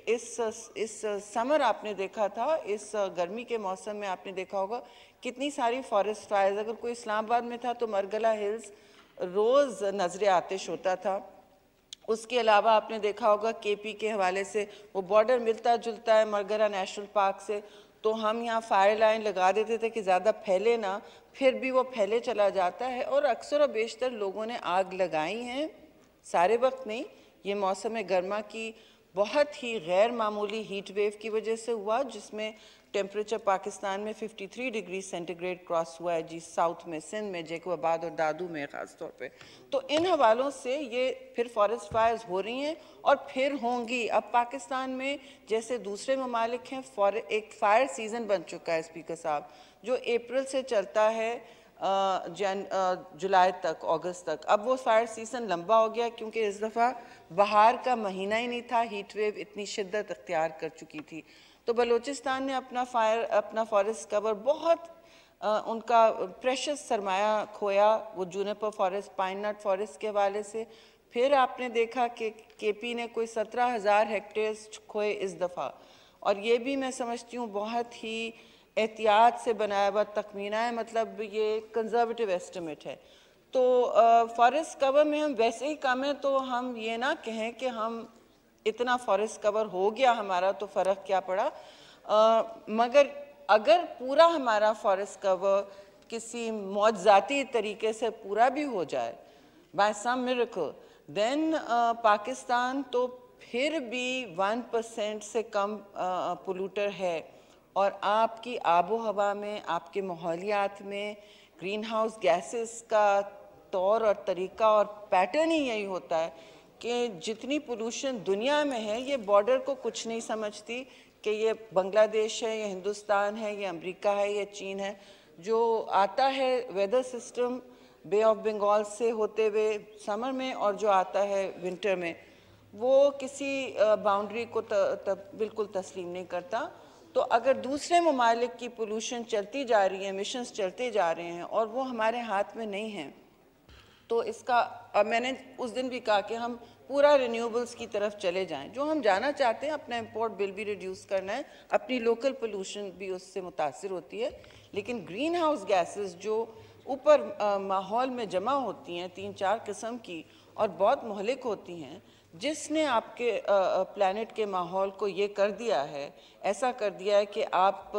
Speaker 6: इस समर आपने देखा था, इस गर्मी के मौसम में आपने देखा होगा कितनी सारी फॉरेस्ट फायर्स। अगर कोई इस्लामाबाद में था तो मरगला हिल्स रोज़ नजर आतिश होता था। उसके अलावा आपने देखा होगा केपी के हवाले से वो बॉर्डर मिलता जुलता है मरगला नेशनल पार्क से, तो हम यहाँ फायर लाइन लगा देते थे कि ज़्यादा फैले ना, फिर भी वो फैले चला जाता है। और अक्सर और बेशतर लोगों ने आग लगाई हैं, सारे वक्त नहीं, ये मौसम गर्मा की بہت ہی غیر معمولی ہیٹ ویو کی وجہ سے ہوا، جس میں ٹیمپریچر پاکستان میں 53 ڈگری سینٹی گریڈ کراس ہوا ہے جی، ساؤتھ میں، سندھ میں، جیکب آباد اور دادو میں خاص طور پہ۔ تو ان حوالوں سے یہ پھر فارسٹ فائرز ہو رہی ہیں اور پھر ہوں گی۔ اب پاکستان میں جیسے دوسرے ممالک ہیں، ایک فائر سیزن بن چکا ہے اسپیکر صاحب، جو اپریل سے چلتا ہے جولائی تک، اگست تک۔ اب وہ فائر سیزن لمبا ہو گیا کیونکہ اس دفعہ بہار کا مہینہ ہی نہیں تھا، ہیٹ ویو اتنی شدت اختیار کر چکی تھی۔ تو بلوچستان نے اپنا فارسٹ کور بہت ان کا پریشس سرمایہ کھویا، وہ جونیپر فارسٹ، پائن نٹ فارسٹ کے حوالے سے۔ پھر آپ نے دیکھا کہ کے پی نے کوئی 17,000 ہیکٹیئرز کھوئے اس دفعہ، اور یہ بھی میں سمجھتی ہوں بہت ہی احتیاط سے بنایا ہوا تخمینہ ہے، مطلب یہ کنزرویٹو ایسٹیمیٹ ہے۔ تو فارسٹ کور میں ہم ویسے ہی کم ہیں، تو ہم یہ نہ کہیں کہ ہم اتنا فارسٹ کور ہو گیا ہمارا تو فرق کیا پڑا، مگر اگر پورا ہمارا فارسٹ کور کسی معجزاتی طریقے سے پورا بھی ہو جائے by some miracle, then Pakistan تو پھر بھی 1% سے کم پولوٹر ہے، اور آپ کی آب و ہوا میں، آپ کے ماحولیات میں گرین ہاؤس گیسز کا طور اور طریقہ اور پیٹرن ہی یہی ہوتا ہے کہ جتنی پولوشن دنیا میں ہے، یہ بارڈر کو کچھ نہیں سمجھتی کہ یہ بنگلہ دیش ہے، یہ ہندوستان ہے، یہ امریکہ ہے، یہ چین ہے۔ جو آتا ہے ویدر سسٹم بے آف بنگال سے ہوتے ہوئے سمر میں، اور جو آتا ہے ونٹر میں، وہ کسی باؤنڈری کو بالکل تسلیم نہیں کرتا۔ تو اگر دوسرے ممالک کی پولوشن چلتی جا رہی ہے، ایمیشنز چلتے جا رہے ہیں، اور وہ ہمارے ہاتھ میں نہیں ہیں، تو اس کا میں نے اس دن بھی کہا کہ ہم پورا رینیوبلز کی طرف چلے جائیں، جو ہم جانا چاہتے ہیں۔ اپنا امپورٹ بل بھی ریڈیوس کرنا ہے، اپنی لوکل پولوشن بھی اس سے متاثر ہوتی ہے، لیکن گرین ہاؤس گیسز جو اوپر ماحول میں جمع ہوتی ہیں 3-4 قسم کی اور بہت مہلک ہوتی ہیں، جس نے آپ کے پلانٹ کے ماحول کو یہ کر دیا ہے، ایسا کر دیا ہے کہ آپ،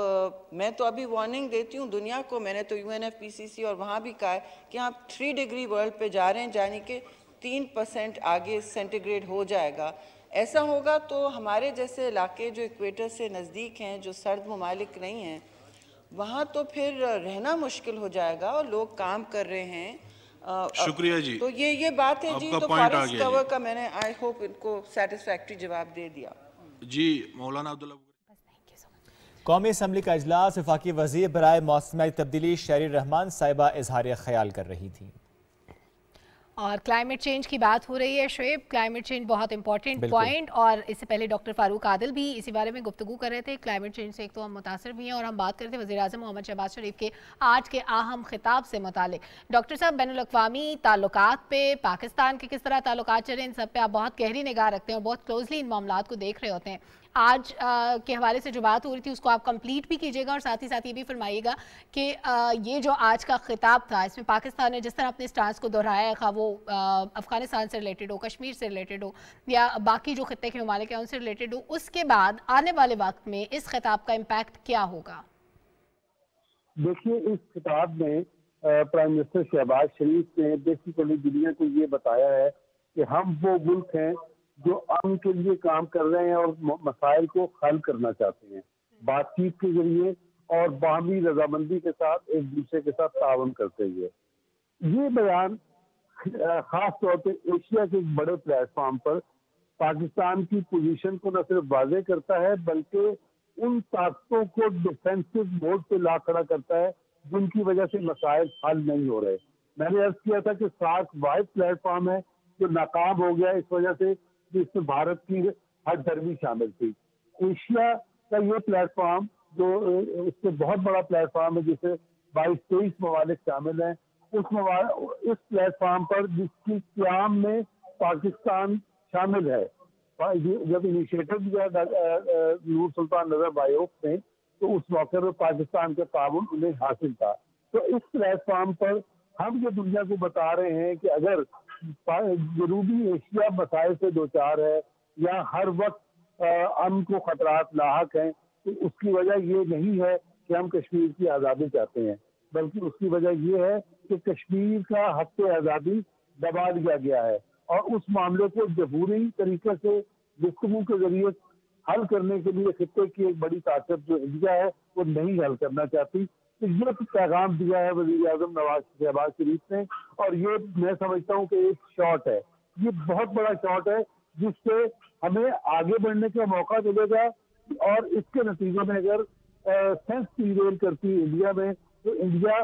Speaker 6: میں تو ابھی وارننگ دیتی ہوں دنیا کو، میں نے تو UNFCCC اور وہاں بھی کہا ہے کہ آپ 3 ڈگری ورلڈ پہ جا رہے ہیں، یعنی کہ 3% آگے سینٹی گریڈ ہو جائے گا۔ ایسا ہوگا تو ہمارے جیسے علاقے جو ایکویٹر سے نزدیک ہیں، جو سرد ممالک نہیں ہیں، وہاں تو پھر رہنا مشکل ہو جائے گا، اور لوگ کام کر رہے ہیں۔
Speaker 7: شکریہ جی،
Speaker 6: تو یہ بات ہے جی۔ تو فارسٹ کور کا میں نے آئی ہوپ ان کو سیٹسفیکٹری جواب دے دیا
Speaker 7: جی۔ مولانا عبداللہ
Speaker 2: قومی اسمبلی کا اجلاس، وفاقی وزیر برائے موسمیاتی تبدیلی شہری رحمان صاحبہ اظہار خیال کر رہی تھی۔
Speaker 1: اور کلائمیٹ چینج کی بات ہو رہی ہے شعیب، کلائمیٹ چینج بہت امپورٹنٹ پوائنٹ، اور اس سے پہلے ڈاکٹر فاروق عادل بھی اسی بارے میں گفتگو کر رہے تھے۔ کلائمیٹ چینج سے ایک تو ہم متاثر بھی ہیں، اور ہم بات کرتے ہیں وزیر اعظم محمد شہباز شریف کے آج کے اہم خطاب سے متعلق۔ ڈاکٹر صاحب، بین الاقوامی تعلقات پہ، پاکستان کے کس طرح تعلقات چلے، ان سب پہ آپ بہت گہری نگاہ رکھتے ہیں اور بہت کلوزلی ان معاملات کو دیکھ رہے ہوتے ہیں۔ آج کے حوالے سے جو بات ہو رہی تھی اس کو آپ کمپلیٹ بھی کیجیے گا، اور ساتھ ہی ساتھ یہ بھی فرمائیے گا کہ یہ جو آج کا خطاب تھا، اس میں پاکستان نے جس طرح اپنے سٹانس کو دہرایا ہے، خواہ وہ افغانستان سے ریلیٹڈ ہو، کشمیر سے ریلیٹڈ ہو، یا باقی جو خطے کے ممالک ہیں ان سے ریلیٹڈ ہو، اس کے بعد آنے والے وقت میں اس خطاب کا امپیکٹ کیا ہوگا؟
Speaker 5: دیکھیے، اس خطاب میں پرائم منسٹر شہباز شریف نے بیسیکلی دنیا کو یہ بتایا ہے کہ ہم وہ ملک ہیں جو امن کے لیے کام کر رہے ہیں اور مسائل کو حل کرنا چاہتے ہیں، بات چیت کے ذریعے اور باہمی رضامندی کے ساتھ ایک دوسرے کے ساتھ تعاون کرتے ہوئے۔ یہ بیان خاص طور پہ ایشیا کے ایک بڑے پلیٹ فارم پر پاکستان کی پوزیشن کو نہ صرف واضح کرتا ہے، بلکہ ان طاقتوں کو ڈیفینسو موڈ پہ لا کھڑا کرتا ہے جن کی وجہ سے مسائل حل نہیں ہو رہے۔ میں نے عرض کیا تھا کہ سارک واحد پلیٹ فارم ہے جو ناکام ہو گیا اس وجہ سے کہ اس میں بھارت کی ہر دھرمی شامل تھی۔ ایشیا کا یہ پلیٹ فارم جو اس سے بہت بڑا پلیٹ فارم ہے، جسے 22-23 ممالک شامل ہیں، اس پلیٹ فارم پر جس کی قیام میں پاکستان شامل ہے، جب انیشیٹو دیا نور سلطان نظربایوف نے تو اس موقع پر پاکستان کا تعاون انہیں حاصل تھا۔ تو اس پلیٹ فارم پر ہم یہ دنیا کو بتا رہے ہیں کہ اگر جنوبی ایشیا مسائل سے دوچار ہے یا ہر وقت امن کو خطرات لاحق ہیں، تو اس کی وجہ یہ نہیں ہے کہ ہم کشمیر کی آزادی چاہتے ہیں، بلکہ اس کی وجہ یہ ہے کہ کشمیر کا حق آزادی دبا دیا گیا ہے، اور اس معاملے کو جمہوری طریقے سے गुफ्तगू के जरिए हल करने के लिए खित्ते की एक बड़ी ताकत जो इंडिया है वो नहीं हल करना चाहती। तो ये पैगाम दिया है वज़ीर आज़म शहबाज शरीफ ने, और ये मैं समझता हूँ कि एक शॉट है, ये बहुत बड़ा शॉट है जिससे हमें आगे बढ़ने का मौका मिलेगा। और इसके नतीजे में अगर सेंस प्रीवेल करती है इंडिया में, तो इंडिया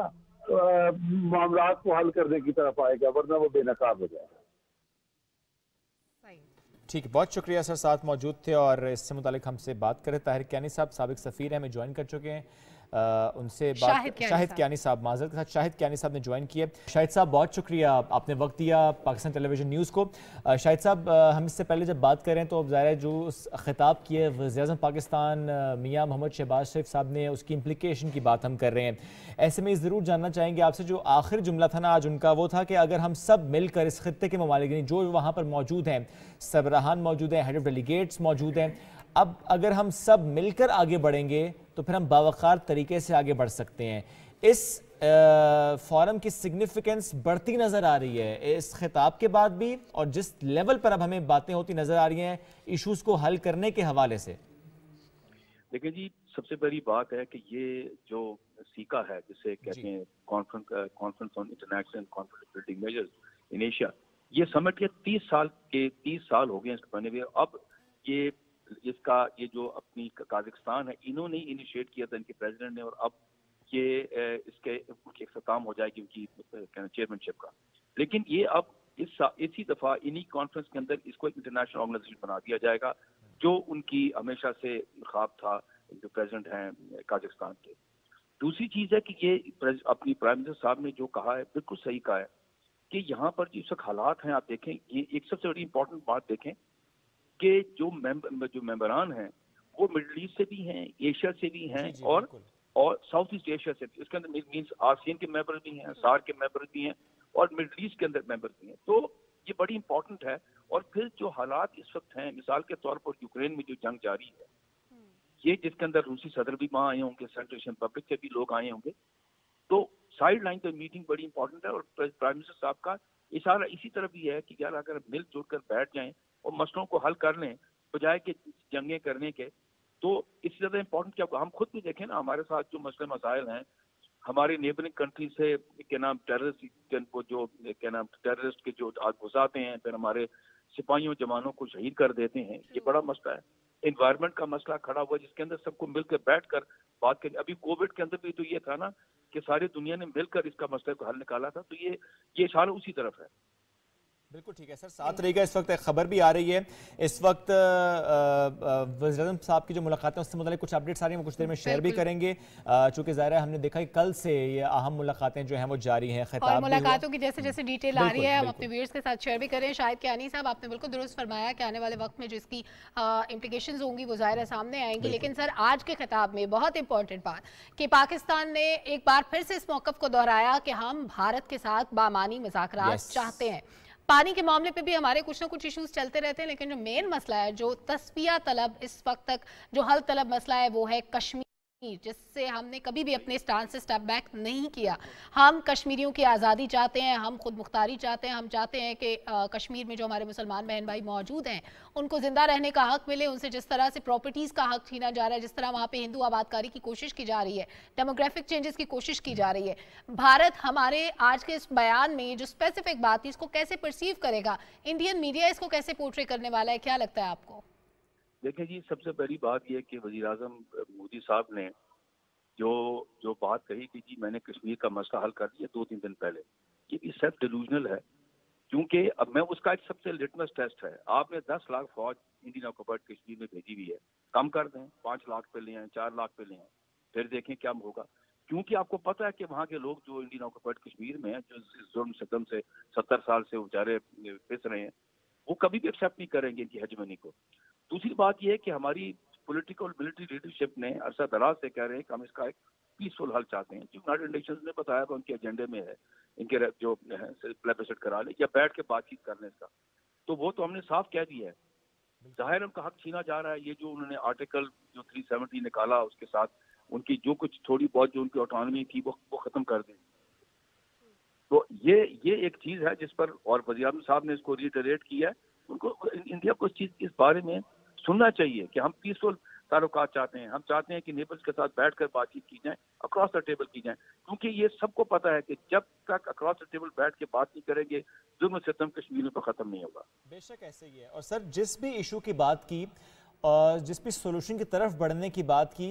Speaker 5: मामलात को हल करने की तरफ आएगा, वरना वो बेनकाब हो जाएगा।
Speaker 2: ठीक है, बहुत शुक्रिया सर, साथ मौजूद थे और इससे मुतालिक हमसे बात करें। ताहिर कियानी साहब साबिक सफ़ीर हैं, हमें ज्वाइन कर चुके हैं। उनसे बात शाहिद कियानी साहब माजरत के साथ शाहिद कियानी साहब ने ज्वाइन किया। शाहिद साहब बहुत शुक्रिया, आपने वक्त दिया पाकिस्तान टेलीविज़न न्यूज़ को। शाहिद साहब, हम इससे पहले जब बात करें तो अब ज़ाहिर है जो ख़िताब किए वज़ीर-ए-आज़म पाकिस्तान मियां मोहम्मद शहबाज शरीफ साहब ने, उसकी इम्प्लिकेशन की बात हम कर रहे हैं। ऐसे में ज़रूर जानना चाहेंगे आपसे, जो आखिरी जुमला था ना आज उनका, वो था कि अगर हम सब मिलकर इस खित्ते के ममालिक जो वहाँ पर मौजूद हैं, सरबराहान मौजूद हैं, हेड ऑफ डेलीगेट्स मौजूद हैं, अब अगर हम सब मिलकर आगे बढ़ेंगे तो फिर हम बावकार तरीके से आगे बढ़ सकते हैं। इस फोरम की सिग्निफिकेंस बढ़ती नज़र आ रही है इस खिताब के बाद भी, और जिस लेवल पर अब हमें बातें होती नज़र आ रही हैं इश्यूज को हल करने के हवाले से।
Speaker 8: देखिए जी, सबसे बड़ी बात है कि ये जो सीका है, जिसे कहते हैं conference on international conflict building measures in Asia, ये समिट के 30 साल हो गए इसके बने हुए। अब ये जो अपनी काजाकिस्तान है, इन्होंने इनिशिएट किया था, इनके प्रेसिडेंट ने, और अब ये इसके इख्तिताम हो जाएगी उनकी चेयरमैनशिप का। लेकिन ये अब इसी दफा इन्हीं कॉन्फ्रेंस के अंदर इसको एक इंटरनेशनल ऑर्गेनाइजेशन बना दिया जाएगा, जो उनकी हमेशा से ख्वाब था, जो प्रेसिडेंट हैं काजाकिस्तान के। दूसरी चीज है कि ये अपनी प्राइम मिनिस्टर साहब ने जो कहा है बिल्कुल सही कहा है कि यहाँ पर जिस वक्त हालात हैं, आप देखें, ये एक सबसे बड़ी इंपॉर्टेंट बात देखें कि जो मेंबरान हैं वो मिडिल ईस्ट से भी हैं, एशिया से भी हैं, और साउथ ईस्ट एशिया से भी। इसके अंदर मीन्स आसियान के मेंबर भी हैं, सार के मेंबर भी हैं, और मिडिल ईस्ट के अंदर मेंबर भी हैं। तो ये बड़ी इंपॉर्टेंट है। और फिर जो हालात इस वक्त हैं, मिसाल के तौर पर यूक्रेन में जो जंग जारी है, ये जिसके अंदर रूसी सदर भी वहाँ आए होंगे, सेंट्रल एशियन पब्लिक से भी लोग आए होंगे, तो साइड लाइन पर मीटिंग बड़ी इंपॉर्टेंट है। और प्राइम मिनिस्टर साहब का इशारा इसी तरह भी है कि यार अगर मिल जुल कर बैठ जाएं और मसलों को हल कर लें बजाय कि जंगें करने के, तो इससे ज़्यादा इंपॉर्टेंट क्या होगा। हम खुद भी देखें ना, हमारे साथ जो मसले मसाइल हैं, हमारे नेबरिंग कंट्री से क्या नाम टेररिस्ट के जो घुसाते हैं, फिर हमारे सिपाहियों जवानों को शहीद कर देते हैं, ये बड़ा मसला है। इन्वायरमेंट का मसला खड़ा हुआ जिसके अंदर सबको मिलकर बैठकर बात करें। अभी कोविड के अंदर भी तो ये था ना कि सारी दुनिया ने मिलकर इसका मसले को हल निकाला था, तो ये इशारा उसी तरफ है।
Speaker 2: बिल्कुल ठीक है सर, साथ रहिएगा। इस वक्त एक खबर भी आ रही है, इस वक्त वज़ीर-ए-आज़म साहब की जो मुलाकातें उससे मुताल्लिक़ कुछ अपडेट्स आ रही हैं, वो कुछ देर में शेयर भी करेंगे। चूँकि ज़ाहिर है हमने देखा कि कल से ये अहम मुलाकातें जो हैं वो जारी हैं, खिताब
Speaker 1: मुलाकातों की जैसे जैसे डिटेल आ रही है हम अपने व्यूअर्स के साथ शेयर भी करें। शाहिद कियानी साहब, आपने बिल्कुल दुरुस्त फरमाया कि आने वाले वक्त में जो इसकी इम्प्लिकेशंस होंगी वो ज़ाहिर है सामने आएंगी। लेकिन सर, आज के खिताब में बहुत इंपॉर्टेंट बात कि पाकिस्तान ने एक बार फिर से इस मौक़िफ़ को दोहराया कि हम भारत के साथ बामानी मुज़ाकरात चाहते हैं। पानी के मामले पे भी हमारे कुछ ना कुछ इश्यूज चलते रहते हैं, लेकिन जो मेन मसला है, जो तस्फिया तलब इस वक्त तक जो हल तलब मसला है, वो है कश्मीर, जिससे हमने कभी भी अपने स्टांस से स्टेप बैक नहीं किया। हम कश्मीरियों की आज़ादी चाहते हैं, हम खुद मुख्तारी चाहते हैं, हम चाहते हैं कि कश्मीर में जो हमारे मुसलमान बहन भाई मौजूद हैं उनको ज़िंदा रहने का हक मिले। उनसे जिस तरह से प्रॉपर्टीज़ का हक छीना जा रहा है, जिस तरह वहाँ पे हिंदू आबादकारी की कोशिश की जा रही है, डेमोग्राफिक चेंजेस की कोशिश की जा रही है, भारत हमारे आज के इस बयान में जो स्पेसिफिक बात है इसको कैसे परसीव करेगा, इंडियन मीडिया इसको कैसे पोर्ट्रे करने वाला है, क्या लगता है आपको?
Speaker 8: देखिए जी, सबसे पहली बात यह कि वज़ीर-ए-आज़म मोदी साहब ने जो बात कही कि जी मैंने कश्मीर का मसला हल कर दिया 2-3 दिन पहले, ये भी सेल्फ डिलूजनल है। क्योंकि अब मैं उसका एक सबसे लिटमस टेस्ट है, आपने 10 लाख फौज इंडियन ऑक्युपाइड कश्मीर में भेजी हुई है, कम कर दें, 5 लाख पे ले आए, 4 लाख पे ले आए, फिर देखें क्या होगा। क्योंकि आपको पता है कि वहाँ के लोग जो इंडियन ऑक्युपाइड कश्मीर में हैं, जो इस जुल्म सितम से 70 साल से बेचारे पिस रहे हैं, वो कभी भी एक्सेप्ट नहीं करेंगे इनकी हेजमनी को। दूसरी बात यह है कि हमारी पॉलिटिकल मिलिट्री लीडरशिप ने अरसा दराज से कह रहे हैं कि हम इसका एक पीसफुल हल चाहते हैं, जो यूनाइटेड नेशंस ने बताया था उनके एजेंडे में है, इनके जो प्लेबिसाइट करा ले या बैठ के बातचीत करने का, तो वो तो हमने साफ कह दिया है। जाहिर उनका हक छीना जा रहा है। ये जो उन्होंने आर्टिकल जो 370 निकाला, उसके साथ उनकी जो कुछ थोड़ी बहुत जो उनकी ऑटोनॉमी थी वो खत्म कर दें। तो ये एक चीज है जिस पर, और वज़ीर-ए-आज़म साहब ने इसको रिटरेट किया है उनको इंडिया को इस बारे में सुनना चाहिए कि हम पीसफुल ताल्लुकात चाहते हैं, हम चाहते हैं कि नेबर्स के साथ बैठकर बातचीत की जाए, अक्रॉस द टेबल की जाए, क्योंकि ये सबको पता है कि जब तक अक्रॉस द टेबल बैठ के बात नहीं करेंगे जुल्म सितम कश्मीर पर खत्म नहीं होगा।
Speaker 2: बेशक ऐसे ही है। और सर, जिस भी इशू की बात की और जिस भी सोल्यूशन की तरफ बढ़ने की बात की,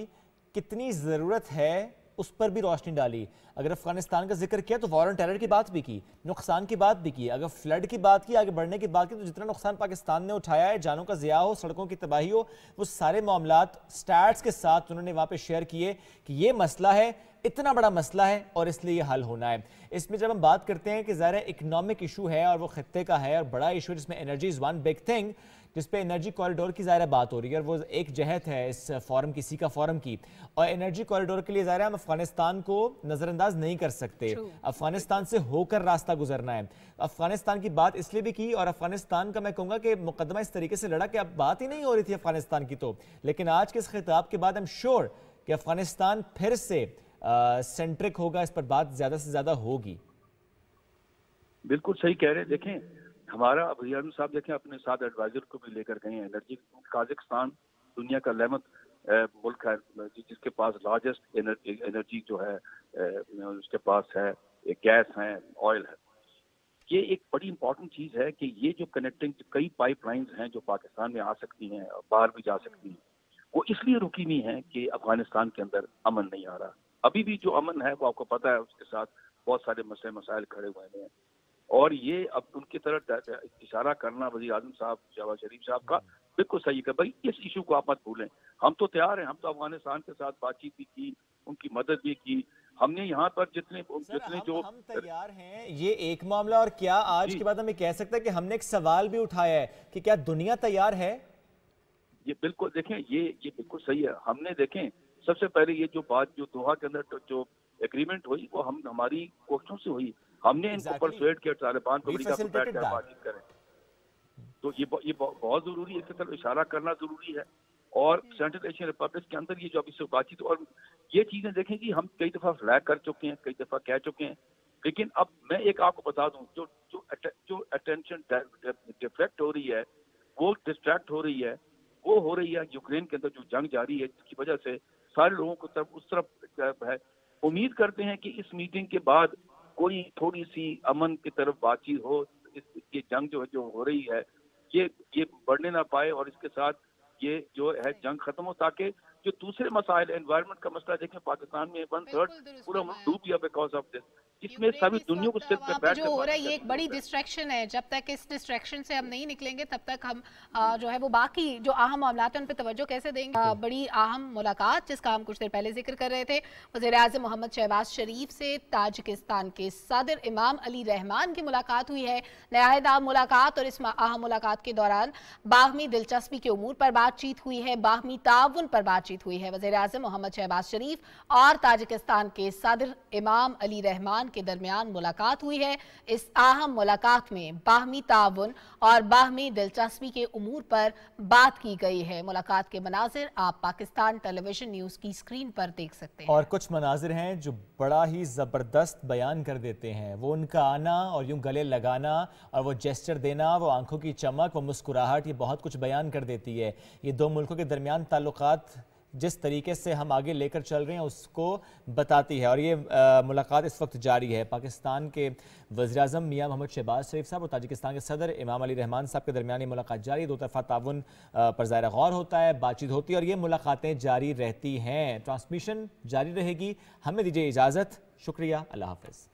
Speaker 2: कितनी ज़रूरत है उस पर भी रोशनी डाली। अगर अफगानिस्तान का जिक्र किया तो वॉर ऑन टेरर की बात भी की, नुकसान की बात भी की। अगर फ्लड की बात की, आगे बढ़ने की बात की, तो जितना नुकसान पाकिस्तान ने उठाया है, जानों का ज़िया हो, सड़कों की तबाही हो, वो सारे मामलात स्टैट्स के साथ उन्होंने वहाँ पे शेयर किए कि ये मसला है, इतना बड़ा मसला है और इसलिए ये हल होना है। इसमें जब हम बात करते हैं कि ज़ाहिर इकोनॉमिक इशू है और वो खत्ते का है और बड़ा इशू जिसमें energy is one big thing, जिस पे एनर्जी कॉरिडोर की ज़ाहिर बात हो रही है और वो एक जहत है इस फॉरम की, सीका फॉरम की। और एनर्जी कॉरिडोर के लिए ज़ाहिर हम अफगानिस्तान को नज़रअंदाज नहीं कर सकते, अफगानिस्तान से होकर रास्ता गुजरना है। अफगानिस्तान की बात इसलिए भी की और अफगानिस्तान का मैं कहूँगा कि मुकदमा इस तरीके से लड़ा कि अब बात ही नहीं हो रही थी अफगानिस्तान की तो, लेकिन आज के इस खिताब के बाद आई एम श्योर कि अफगानिस्तान फिर से सेंट्रिक होगा, इस पर बात ज़्यादा से ज़्यादा होगी।
Speaker 8: बिल्कुल सही कह रहे हैं। देखें, हमारा वज़ीर आज़म साहब देखें अपने साथ एडवाइजर को भी लेकर गए हैं एनर्जी। काज़ाकिस्तान दुनिया का 11वां मुल्क है जिसके पास लार्जेस्ट एनर्जी जो है उसके पास है, गैस है, ऑयल है। ये एक बड़ी इंपॉर्टेंट चीज़ है कि ये जो कनेक्टिंग कई पाइपलाइंस हैं जो पाकिस्तान में आ सकती हैं और बाहर भी जा सकती हैं, वो इसलिए रुकी हुई हैं कि अफगानिस्तान के अंदर अमन नहीं आ रहा। अभी भी जो अमन है वो आपको पता है उसके साथ बहुत सारे मसले मसाइल खड़े हुए हैं और ये अब उनकी तरफ इशारा करना वज़ीर आज़म साहब शहबाज शरीफ साहब का बिल्कुल सही है। भाई इस इशू को आप मत भूलें, हम तो तैयार हैं, हम तो अफगानिस्तान के साथ बातचीत भी की, उनकी मदद भी की। हमने यहाँ पर जितने जो
Speaker 2: हम तैयार हैं, ये एक मामला। और क्या आज के बाद हम ये कह सकते हैं कि हमने एक सवाल भी उठाया है कि क्या दुनिया तैयार है?
Speaker 8: ये बिल्कुल देखें, ये बिल्कुल सही है। हमने देखें सबसे पहले ये जो बात जो दोहा के अंदर जो एग्रीमेंट हुई वो हमारी कोशिशों से हुई। हमने इनको परसुएड किया तालिबान को बैठकर बातचीत करें, तो ये बहुत जरूरी है, इसकी तरफ इशारा करना जरूरी है। और सेंट्रल एशियन रिपब्लिक के अंदर ये जो अभी से बातचीत और ये चीजें देखें कि हम कई दफा फ्लैग कर चुके हैं, कई दफा कह चुके हैं, लेकिन अब मैं एक आपको बता दूं जो अटेंशन डिफ्लेक्ट हो रही है, वो डिस्ट्रैक्ट हो रही है, वो हो रही है यूक्रेन के अंदर जो जंग जारी है, जिसकी वजह से सारे लोगों को तरफ उस तरफ है। उम्मीद करते हैं कि इस मीटिंग के बाद कोई थोड़ी सी अमन की तरफ बातचीत हो, ये जंग जो हो रही है ये बढ़ने ना पाए और इसके साथ ये जो है जंग खत्म हो, ताकि जो दूसरे मसाइल एनवायरनमेंट का मसला देखें पाकिस्तान में 1/3 पूरा डूब गया बिकॉज ऑफ दिस, इसमें सभी दुनिया को सिर्फ पे बैठ
Speaker 1: जो हो रहा है ये एक बड़ी डिस्ट्रैक्शन है। जब तक इस डिस्ट्रैक्शन से हम नहीं निकलेंगे तब तक हम जो है वो बाकी जो अहम मामलात हैं उन पर तवज्जो कैसे देंगे। बड़ी अहम मुलाकात जिसका हम कुछ देर पहले जिक्र कर रहे थे, वज़ीर आज़म मोहम्मद शहबाज शरीफ से ताजिकिस्तान के सदर इमाम अली रहमान की मुलाकात हुई है। नहायत अहम मुलाकात और इस अहम मुलाकात के दौरान बाहमी दिलचस्पी के उमूर पर बातचीत हुई है, बाहमी ताउन पर बातचीत हुई है। वज़ीर आज़म मोहम्मद शहबाज शरीफ और ताजिकिस्तान के सदर इमाम अली रहमान के दरमियान मुलाकात हुई है। इस अहम मुलाकात में बाहमी ताउन और बाहमी दिलचस्पी के उमूर पर बात की गई है। मुलाकात के मनाजिर आप पाकिस्तान टेलीविजन न्यूज़ की स्क्रीन पर देख सकते हैं।
Speaker 2: और कुछ मनाजिर हैं जो बड़ा ही ज़बरदस्त बयान कर देते हैं। वो उनका आना और यूं गले लगाना और वो जेस्चर देना, वो आंखों की चमक, वो मुस्कुराहट, ये बहुत कुछ बयान कर देती है। ये दो मुल्कों के दरमियान ताल्लुकात जिस तरीके से हम आगे लेकर चल रहे हैं उसको बताती है। और ये मुलाकात इस वक्त जारी है। पाकिस्तान के वज़ीर-ए-आज़म मियां मोहम्मद शहबाज शरीफ साहब और ताजिकिस्तान के सदर इमाम अली रहमान साहब के दरमियान ये मुलाकात जारी है। दो तरफ़ा ताउन पर ज़ाहिर गौर होता है, बातचीत होती है और ये मुलाकातें जारी रहती हैं। ट्रांसमिशन जारी रहेगी। हमें दीजिए इजाज़त। शुक्रिया, अल्लाह हाफ़िज़।